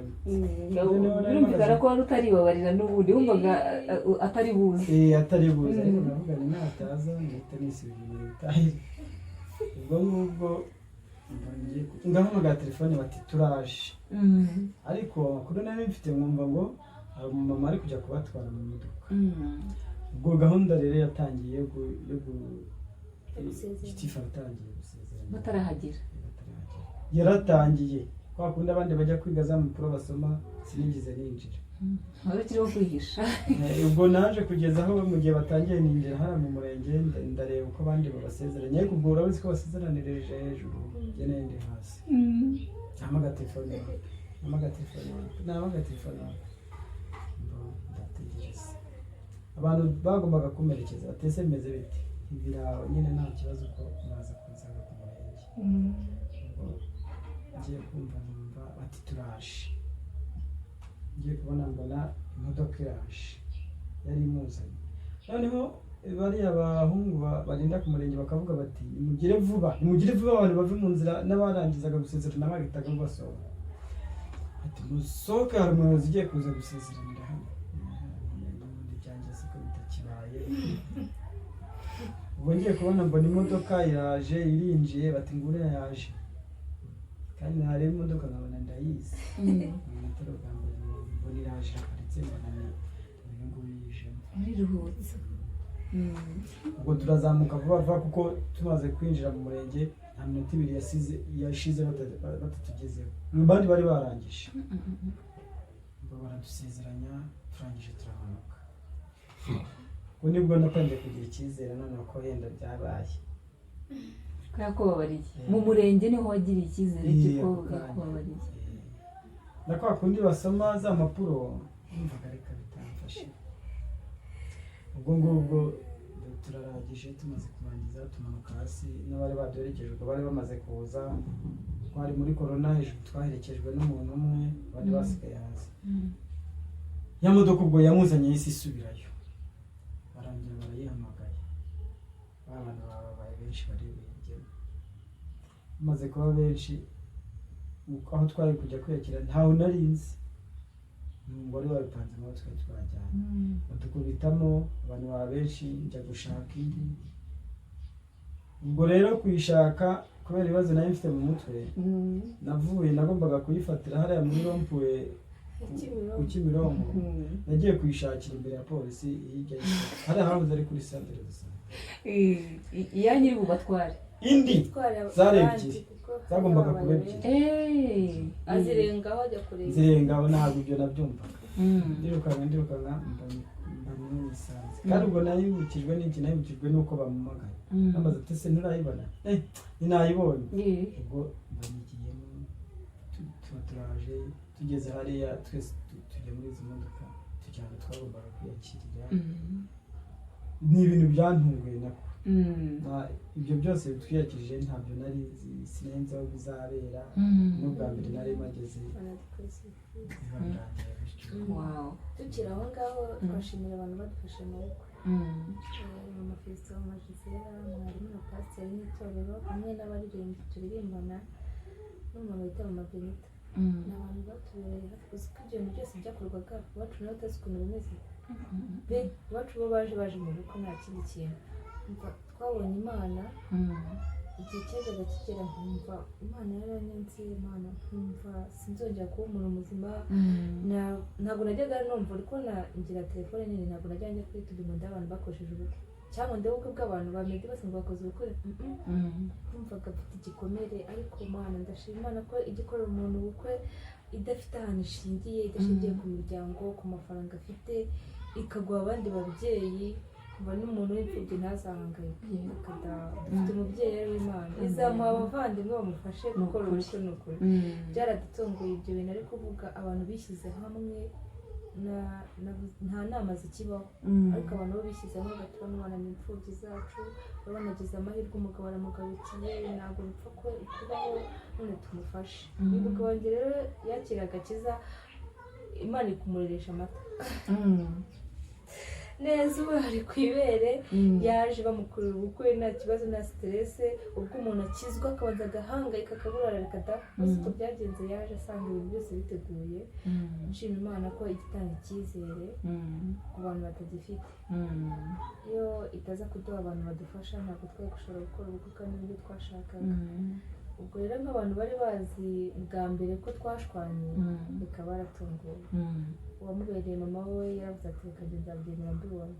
birumvikana ko wari utaribabarira n'ubundi wumvaga atari buze. Atari buze, ariko navuga ni nataza ngahita nisubira ibintu bitahire. Ubwo ngubwo ngahamagara telefone bati turaje, ariko kuri nari mfite mwumva ngo hari umumama ari kujya kubatwara mu modoka. Ubwo gahunda rero yatangiye Gitifu atangiye gusezeranya batarahagera, yaratangiye kwa kundi abandi bajya kwiga za mpapuro basoma, sinigeze ninjira, wari ukiriho kwihisha. Ubwo naje kugeza aho mu gihe batangiye ninjira hariya mu murenge, ndareba uko abandi babasezeranya, ariko ubwo urabizi ko basezeranirije hejuru, njye ndi hasi. Nahamagara telefone, ndategereza. Abantu bagombaga kumerekeza batese meze biti, ibirawo nyine nta kibazo ko muraza kunsanga ku murenge. Ubwo ngiye kumva numva bati turaje, ngiye kubona mbona imodoka iraje, yari imuzanye. Noneho bariya bahungu barinda ku murenge bakavuga bati nimugire vuba abantu bave mu nzira, n'abarangizaga gusezerana bagitaga basohoka. Ati musohoke, hari umuyobozi ugiye kuza gusezeranira hano. N'ubundi byangeze ko bitakibaye. Ubwo ngiye kubona mbona imodoka iraje irinjiye, bati nguriya yaje, kandi hari imodoka nkabona ndayizi. Amatara bwa mbere mbona iraje aparitse, mbona ni nguyu yijemo, ariruhutse. Ubwo turazamuka vuba kuko tumaze kwinjira mu murenge nta minota 2 yashize batatugezeho, abandi bari barangije. Ubwo baradusezeranya, turangije turamanuka. Ubwo nibwo natangiye kugira icyizere noneho ko yenda byabaye. yakubabariye mu murenge niho wagiriye icyizere cy'uko yakubabariye na kwa kundi basoma za mpapuro numvaga reka bitamfashe ubwo ngubwo turarangije tumaze kurangiza tumanuka hasi n'abari baduherekejwe bari bamaze kuza twari muri corona hejuru twaherekejwe n'umuntu umwe bari basigaye hasi ya modoka ubwo yamuzanye yisi isubirayo barangira barayihamagaye abantu babaye benshi bari bigemo bamaze kuba benshi aho twari kujya kwiyakira ntawe narinzi wari wabipanze ngo twari twajyana badukubitamo abantu baba benshi njya gushaka indi ubwo rero kuyishaka kubera ibibazo nari mfite mu mutwe navuye nagombaga kuyifatira hariya muri rompuwe ku Kimironko nagiye kuyishakira imbere ya polisi hirya hariya hahoze ari kuri centre de santé iya nyiri bubatware indi zari ebyiri zagombaga kuba ebyiri azirengaho ajya kureba zirengaho ntabwo ibyo nabyumvaga ndirukanka mbamwe nisanze kandi ubwo nayibukijwe n'iki nayibukijwe n'uko bamumagaye bamaze ati se nturayibona ninayibonye ubwo mbamigiyemo tuba turaje tugeze hariya twese tujya muri izi modoka tujyana twagombaga kwiyakirira ni ibintu byantunguye nako ibyo byose twiyakirije ntabyo nari sinenze aho bizabera n'ubwa mbere nari mageze tukiri aho ngaho twashimira abantu badufashe mu bukwe mama Kristo mama Gisela mwarimu na pasiteri n'itorero hamwe n'abaririmbyi turirimbana n'umuntu wita mama Benita ni abantu batubereye hafi uzi ko ibyo bintu byose byakorwaga iwacu nawe utazi ukuntu bimeze be iwacu bo baje mu bukwe nta kindi kintu twabonye Imana igihe cyajyaga kigera nkumva Imana yaranyanze Imana nkumva sinzongera kuba umuntu muzima ntabwo najyaga numva uriko ngira telefone nini ntabwo najyaga njya kuri YouTube ngo abantu bakoresheje ubukwe cyangwa ndi ubukwe bw'abantu bameze bose ngo bakoze ubukwe numvaga mfite igikomere ariko Imana ndashima Imana ko igikorera umuntu ubukwe idafite ahantu ishingiye idashingiye ku miryango ku mafaranga afite ikaguha abandi babyeyi kuba n'umuntu w'imfubyi ntazahangayike dufite umubyeyi w'Imana izamuha abavandimwe bamufashe gukora ubukwe n'ukuri byaradutunguye ibyo bintu ari kuvuga abantu bishyize hamwe nta nama zikibaho ariko abantu bo bishyize hamwe bagatura n'abana n'imfubyi zacu banagize amahirwe umugabo aramugarukiye ntabwo bipfa ko kubaho none tumufashe umugabo wanjye rero yakira agakiza Imana ikumureresha amata neza ubu ari ku ibere yaje bamukorera ubukwe nta kibazo nta stress ubwo umuntu akizwa akabanza agahangayika akaburara bikata gusa uko byagenze yaje asanga ibintu byose biteguye nshima Imana ko igitanga icyizere ku bantu batagifite iyo itaza kuduha abantu badufasha ntabwo twari gushobora gukora ubukwe kandi n'ibyo twashakaga ubwo rero nk'abantu bari bazi bwa mbere ko twashwanye bikaba baratunguwe uwamubereye mama we yaravuze ati reka nzabyemera mbibona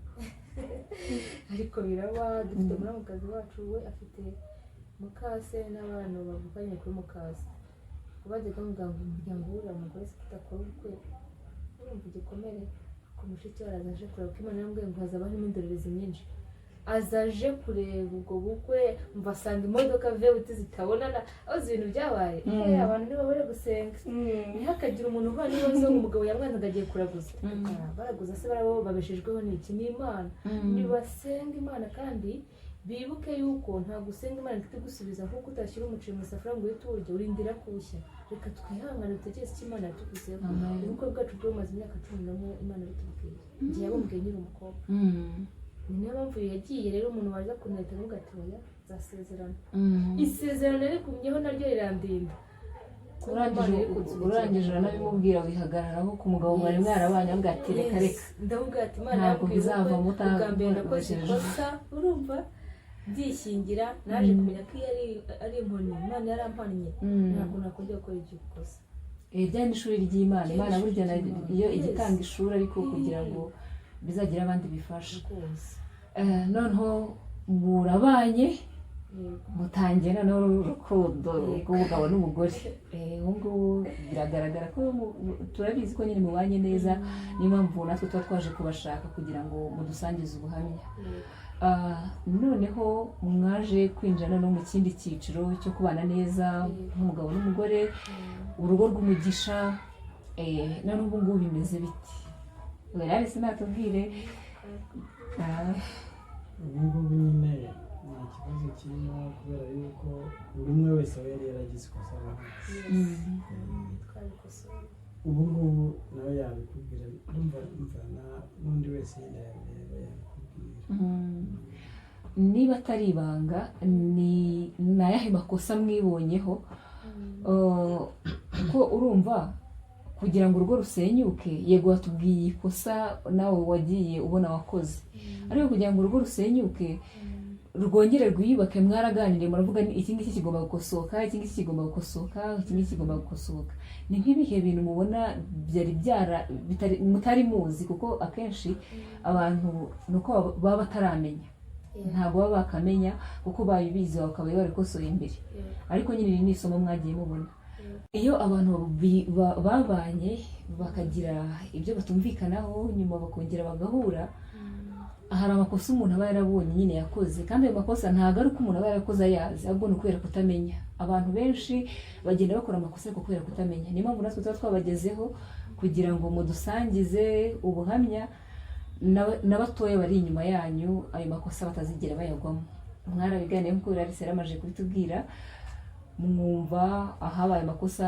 ariko biraba dufite muramukazi wacu we afite mukase n'abantu bavukanye kuri mukase bajyaga bavuga ngo umuryango w'uriya mugore se tudakora ubukwe urumva igikomere ku mushiki we arazaje kureba ko Imana yambwiye ngo hazaba harimo indorerezi nyinshi azaje kureba ubwo bukwe mbasanga imodoka vewuti zitabonana aho ibintu byabaye abantu nibo bari gusenga ntihakagire umuntu uhura n'ibibazo umugabo yamwanzaga agiye kuraguza baraguza se barabo babeshejweho n'iki n'Imana nibasenga Imana kandi bibuke yuko ntabwo usenga Imana ifite gusubiza nk'uko utashyira umuceri mu isafuriya ngo uhite uwurya urindira kuwushya reka twihangane dutegereze icyo Imana yatuvuzeho ubukwe bwacu bwamaze imyaka 11 Imana bitubwiye igihe yabumbwiye nyiri umukobwa ni niyo mpamvu yagiye rero umuntu waza kuneta n'ugatoya zasezerana isezerano rikumyeho naryo rirandinda urangije uranabimubwira wihagararaho ku mugabo mwari mwarabanye avuga ati reka ndavuga ati Imana ntabwo bizava ubwa nakoze ikosa urumva byishingira naje kumenya ko iyo ari inkoni Imana yarampannye ntabwo nakongera gukora iryo kosa ryari n'ishuri ry'Imana Imana burya iyo igitanga ishuri ariko kugira ngo bizagira abandi bifasha noneho murabanye mutangiye noneho urukundo rw'umugabo n'umugore. Ubu ngubu biragaragara ko turabizi ko nyine mubanye neza, niyo mpamvu natwe tuba twaje kubashaka kugira ngo mudusangize ubuhamya. Noneho mwaje kwinjira no mu kindi cyiciro cyo kubana neza nk'umugabo n'umugore, urugo rw'umugisha. None ubu ngubu bimeze biti? Rero sinatubwire. ubu ngubu nyine nta kibazo kirimo, kubera yuko buri umwe wese aba yari yaragize ikosa ubu ngubu nawe yabikubwira, ndumva n'undi wese yaba yabikubwira. Niba atari ibanga, ni ayahe makosa mwibonyeho? Ko urumva kugira ngo urugo rusenyuke, yego watubwiye ikosa nawe wagiye ubona wakoze, ariko kugira ngo urugo rusenyuke rwongere rwiyubake, mwaraganiriye muravuga iki ngiki kigomba gukosoka, iki ngiki kigomba gukosoka, iki ngiki kigomba gukosoka. Ni nk'ibihe bintu mubona byari mutari muzi? Kuko akenshi abantu nuko baba bataramenya, ntabwo baba bakamenya, kuko babibizi bakaba barikosoye imbere. Ariko nyine iri ni isomo mwagiye mubona. Iyo abantu babanye bakagira ibyo batumvikanaho, nyuma bakongera bagahura, hari amakosa umuntu aba yarabonye nyine yakoze, kandi ayo makosa ntabwo ari uko umuntu aba yarakoze ayazi, ahubwo ni ukubera kutamenya. Abantu benshi bagenda bakora amakosa ariko kubera kutamenya. Niyo mpamvu natwe tuba twabagezeho kugira ngo mudusangize ubuhamya, n'abatoya bari inyuma yanyu ayo makosa batazigera bayagwamo. Mwarabiganiye nk'uko Larissa yaramaje kubitubwira, mwumva ahabaye amakosa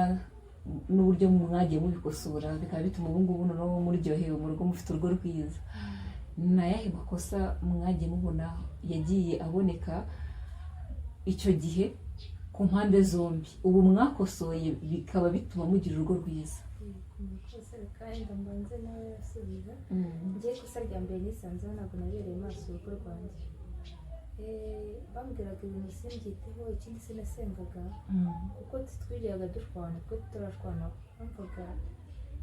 n'uburyo mwagiye mubikosora, bikaba bituma ubu ngubu noneho muryohewe mu rugo, mufite urugo rwiza. Ni ayahe makosa mwagiye mubona yagiye aboneka icyo gihe ku mpande zombi, ubu mwakosoye bikaba bituma mugira urugo rwiza? kandi mbanze nawe yasubiza. Ngiye ikosa rya mbere nisanzeho, ntabwo nabereye maso urugo rwanjye. Bambwiraga ibintu simbyiteho, ikindi sinasengaga, kuko twigiraga dushwana, twe tutarashwanaho. Bamvaga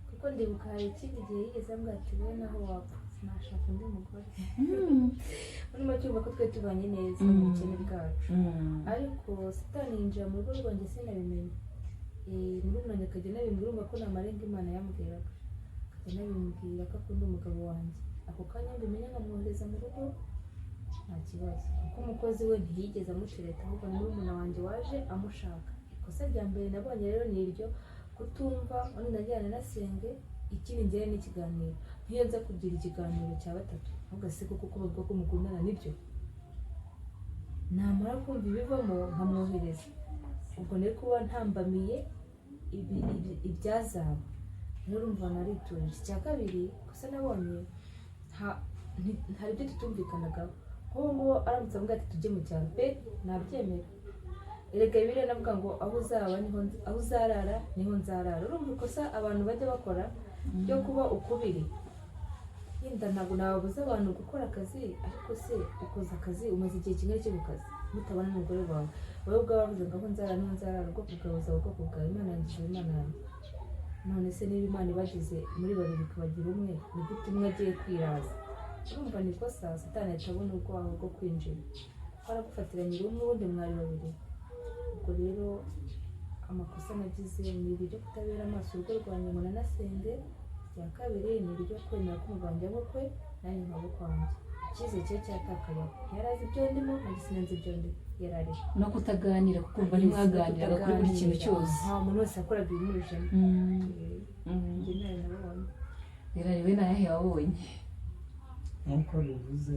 kuko ndibuka hari ikindi gihe yigeze ambwira ati wowe naho wapfa sinashaka undi mugore. Muri make urumva ko twe tubanye neza mu bukene bwacu, ariko Satani yinjira mu rugo rwanjye sinabimenye. Muri umwanya akajya nabimbwira, urumva ko namarenga Imana yambwiraga, akajya nabimbwira ko akunda umugabo wanjye. Ako kanya mbimenya nkamwohereza mu rugo nta kibazo, kuko umukozi we ntiyigeze amutereta, ahubwo ni murumuna wanjye waje amushaka. Ikosa rya mbere nabonye rero ni iryo kutumva, undi najyana na senge, ikindi njyewe n'ikiganiro. Nk'iyo nza kugira ikiganiro cya batatu, ahubwo se kuko bavuga ko mukundana, nibyo namara kumva ibivamo nkamwohereza, ubwo nari kuba ntambamiye ibyazaba. Rero urumva nariturije. Icya kabiri gusa nabonye hari ibyo tutumvikanagaho. Nk'ubu ngubu aramutse avuga ati tujye mu cyaro, nabyemera. Erega Bibiliya navuga ngo aho uzarara niho nzarara. Urumva ikosa abantu bajya bakora ryo kuba ukubiri. Yenda ntabwo nababuza abantu gukora akazi, ariko se ukoze akazi umaze igihe kingana iki mu kazi mutabana n'umugore wawe? Wowe ubwawe wavuze ngo aho nzarara niho nzarara, ubwoko bwawe buzaba ubwoko bwawe, Imana yanjye Imana yanjye. None se niba Imana ibagize muri babiri ikabagira umwe, ni gute umwe agiye kwiraza? Urumva ni ikosa Satani ahita abona urwaho rwo kwinjira, baragufatiranye rumwe ubundi mwari babiri. Ubwo rero amakosa nagize ni ibyo kutabera amaso urugo rwanjye ngo nanasenge. Icya kabiri ni ibyo kwemera ko umugabo abukwe nanjye nkaba kwanjye. Icyizere cye cyatakaye, yari azi ibyo ndimo, nanjye sinanze ibyo ndi yari ari. No kutaganira, kuko umva ntimwaganiraga kuri buri kintu cyose. Nta muntu wese yakoraga ibimujemo. Njye nawe nabonye. Rero ariwe nayahe wabonye? Nk'uko bivuze,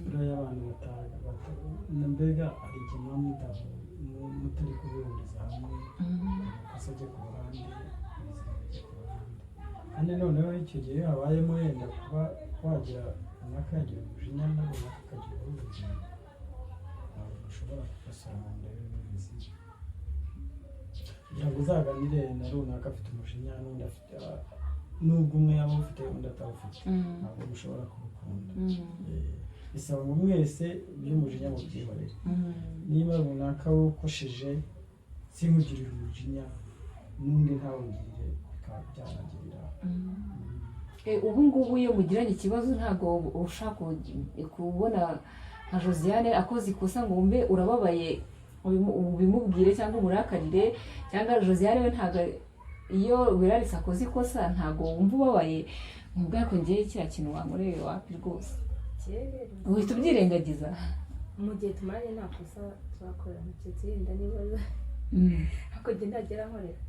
buriya abantu mbega hari igihe muba mutari kubihuriza hamwe, amakosa ajya ku ruhande, ubuzima bujya ku ruhande. Kandi noneho icyo gihe habayemo yenda kuba wagira runaka yagira umujinya na runaka akagira ubuzima, ntabwo ushobora kugosora mu nda y'ubuyobozi kugira ngo uzaganire na runaka afite umujinya n'undi afite, nubwo umwe yaba ufite undi atawufite, ntabwo mushobora kubukunda. Bisaba ngo mwese by'umujinya mubyihorere. Niba runaka wukosheje sinkugirire umujinya, n'undi ntawugirire, bikaba byanagirira. ubu ngubu iyo mugiranye ikibazo ntabwo ushaka kubona nka Josiane akoze ikosa ngo wumve urababaye ubimubwire cyangwa umurakarire, cyangwa Josiane we ntabwo iyo Werarise akoze ikosa ntabwo wumva ubabaye mubwira ko ngiye kiriya kintu wankoreye wapi rwose uhita ubyirengagiza mu gihe tumaranye nta kosa twakorana keretse yenda nibaza ariko njye ntagera nkorera.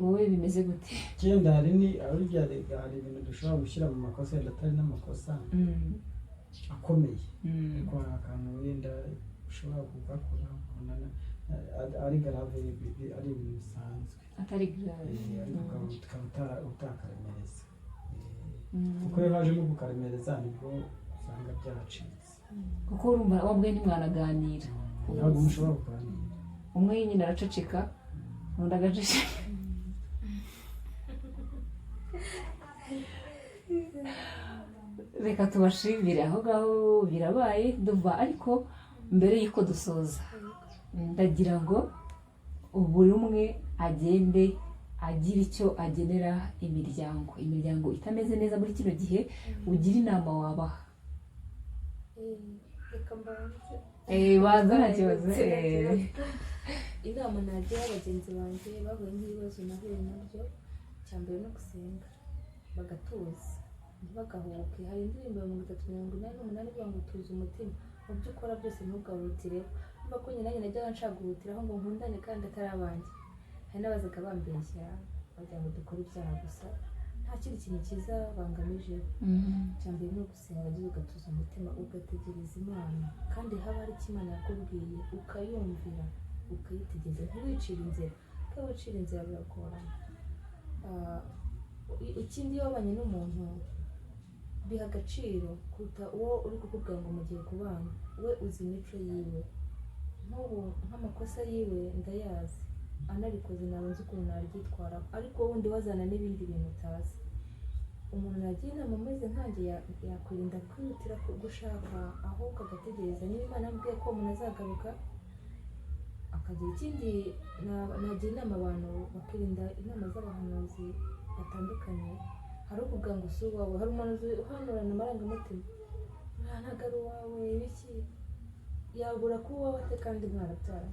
wowe bimeze gute? Cyenda hari ibintu dushobora gushyira mu makosa yenda atari n'amakosa akomeye, ariko hari akantu wenda ushobora kugakora ari grave, ari ibintu bisanzwe atari grave, ukaba utakaremereza, kuko iyo hajemo kukaremereza nibwo usanga byacitse, kuko urumva wabwe ntimwanaganira, ntabwo mushobora kuganira, umwe nyine araceceka undi agaceceka. Reka tubashimire aho ngaho birabaye duva, ariko mbere y'uko dusoza ndagira ngo buri umwe agende agira icyo agenera imiryango itameze neza muri kino gihe, ugira inama wabaha. Baza nta kibazo. Inama nagira bagenzi banjye bahuye n'ibibazo nahuye nabyo, icya mbere no gusenga bagatuza ntibagahuke. Hari indirimbo ya 388 ivuga ngo tuzi umutima, mu byo ukora byose ntugahutireho. Mba ko nyine najyaga nshaka guhutiraho ngo nkundane kandi atari abanjye. Hari n'abazaga bambeshya bagira ngo dukore ibyaha gusa, nta kindi kintu cyiza bangamijeho. Icya mbere no gusenga rero ugatuza umutima ugategereza Imana, kandi haba hari icyo Imana yakubwiye ukayumvira ukayitegereza, ntiwicire inzira, kuko wicira inzira biragorana. Ikindi iyo wabanye n'umuntu biha agaciro kuruta uwo uri kukubwira ngo mugiye kubana. We uzi imico yiwe, nk'ubu nk'amakosa yiwe ndayazi, anabikoze nawe nzi ukuntu naryitwara, ariko wundi wazana n'ibindi bintu utazi. Umuntu yagira inama ameze nkanjye yakwirinda kwihutira gushaka, ahubwo agategereza niba Imana yamubwiye ko umuntu azagaruka akagira ikindi. Nagira inama abantu bakirinda inama z'abahanuzi batandukanye. Hari ukuvuga ngo si uwawe, hari umuhanuzi uhanurana amarangamutima, ntabwo ari uwawe, ibiki yabura kuba uwawe ate kandi mwarabyara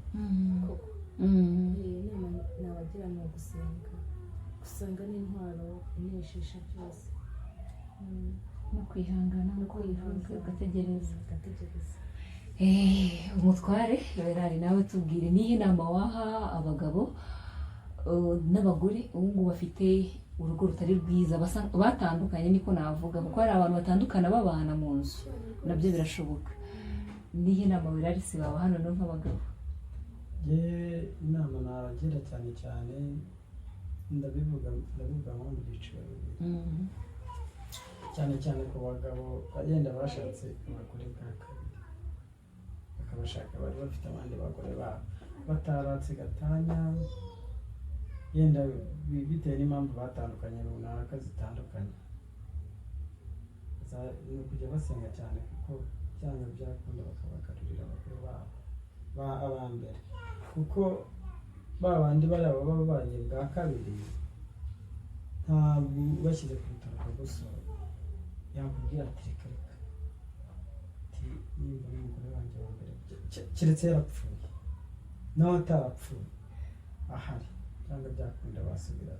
koko. Inama nabagira ni gusenga n'intwaro ineshisha byose, no kwihangana no ugategereza. Umutware Berari, nawe tubwire nihe nama waha abagabo n'abagore ubu ngubu bafite urugo rutari rwiza, batandukanye niko navuga, kuko hari abantu batandukana babana mu nzu, nabyo birashoboka. Nihe nama Werarise baba hano no nk'abagabo? Inama nabagira cyane cyane ndabivuga nko mu byiciro bibiri, cyane cyane ku bagabo bagenda bashatse abagore bwa kabiri, bakabashaka bari bafite abandi bagore bataratse gatanya, yenda bitewe n'impamvu batandukanye runaka zitandukanye. Ni ukujya basenga cyane, kuko byanga byakunda bakabagarurira abagore babo abambere, kuko babandi bari abo babanye bwa kabiri ntabwo bashyize ku bitaro akagusora yakubwira ati reka ati nimba n'umugore wanjye wa mbere, keretse yarapfuye, nawe atarapfuye ahari, cyangwa byakunda basubira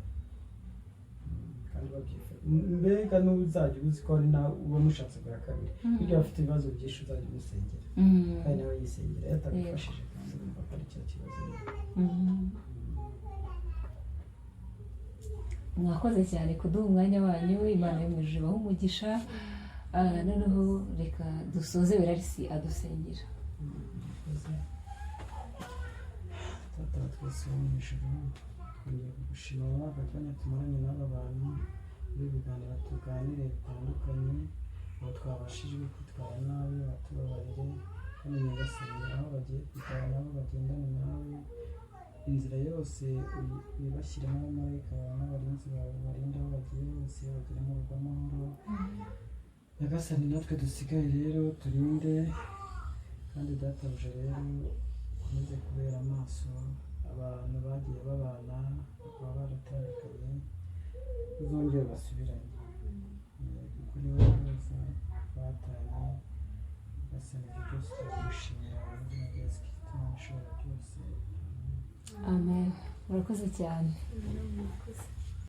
kandi babyifuza. Mbega n'uzajya uzi ko ari nawe uba mushatse bwa kabiri, bityo bafite ibibazo byinshi uzajya umusengera, kandi nawe yisengera yatabifashije, kandi urumva ko ari cyo kibazo. Mwakoze cyane kuduha umwanya wanyu, Imana yo mu ijuru ibahe umugisha. Noneho reka dusoze Werarise adusengera. Tata twese wo mu ijuru, twongera kugushima aka kanya tumaranye n'aba bantu muri biganiro tuganire bitandukanye, aho twabashije kwitwara nabi batubabarire, kandi Nyagasani aho bagiye kwitwara nabo bagendane nawe, inzira yose ubashyiremo abamarayika bawe n'abarinzi bawe barinde aho bagiye hose, bagire mu rugo amahoro. Nyagasani natwe dusigaye rero turinde, kandi databuja rero ukomeze kubera amaso abantu bagiye babana bakaba baratandukanye, uzongere basubiranye kuri wowe wese batanye basana ibyo byose turagushimira ubuzima bwa Yesu Kristo Imana ishobora byose. amen. Murakoze cyane. Murakoze.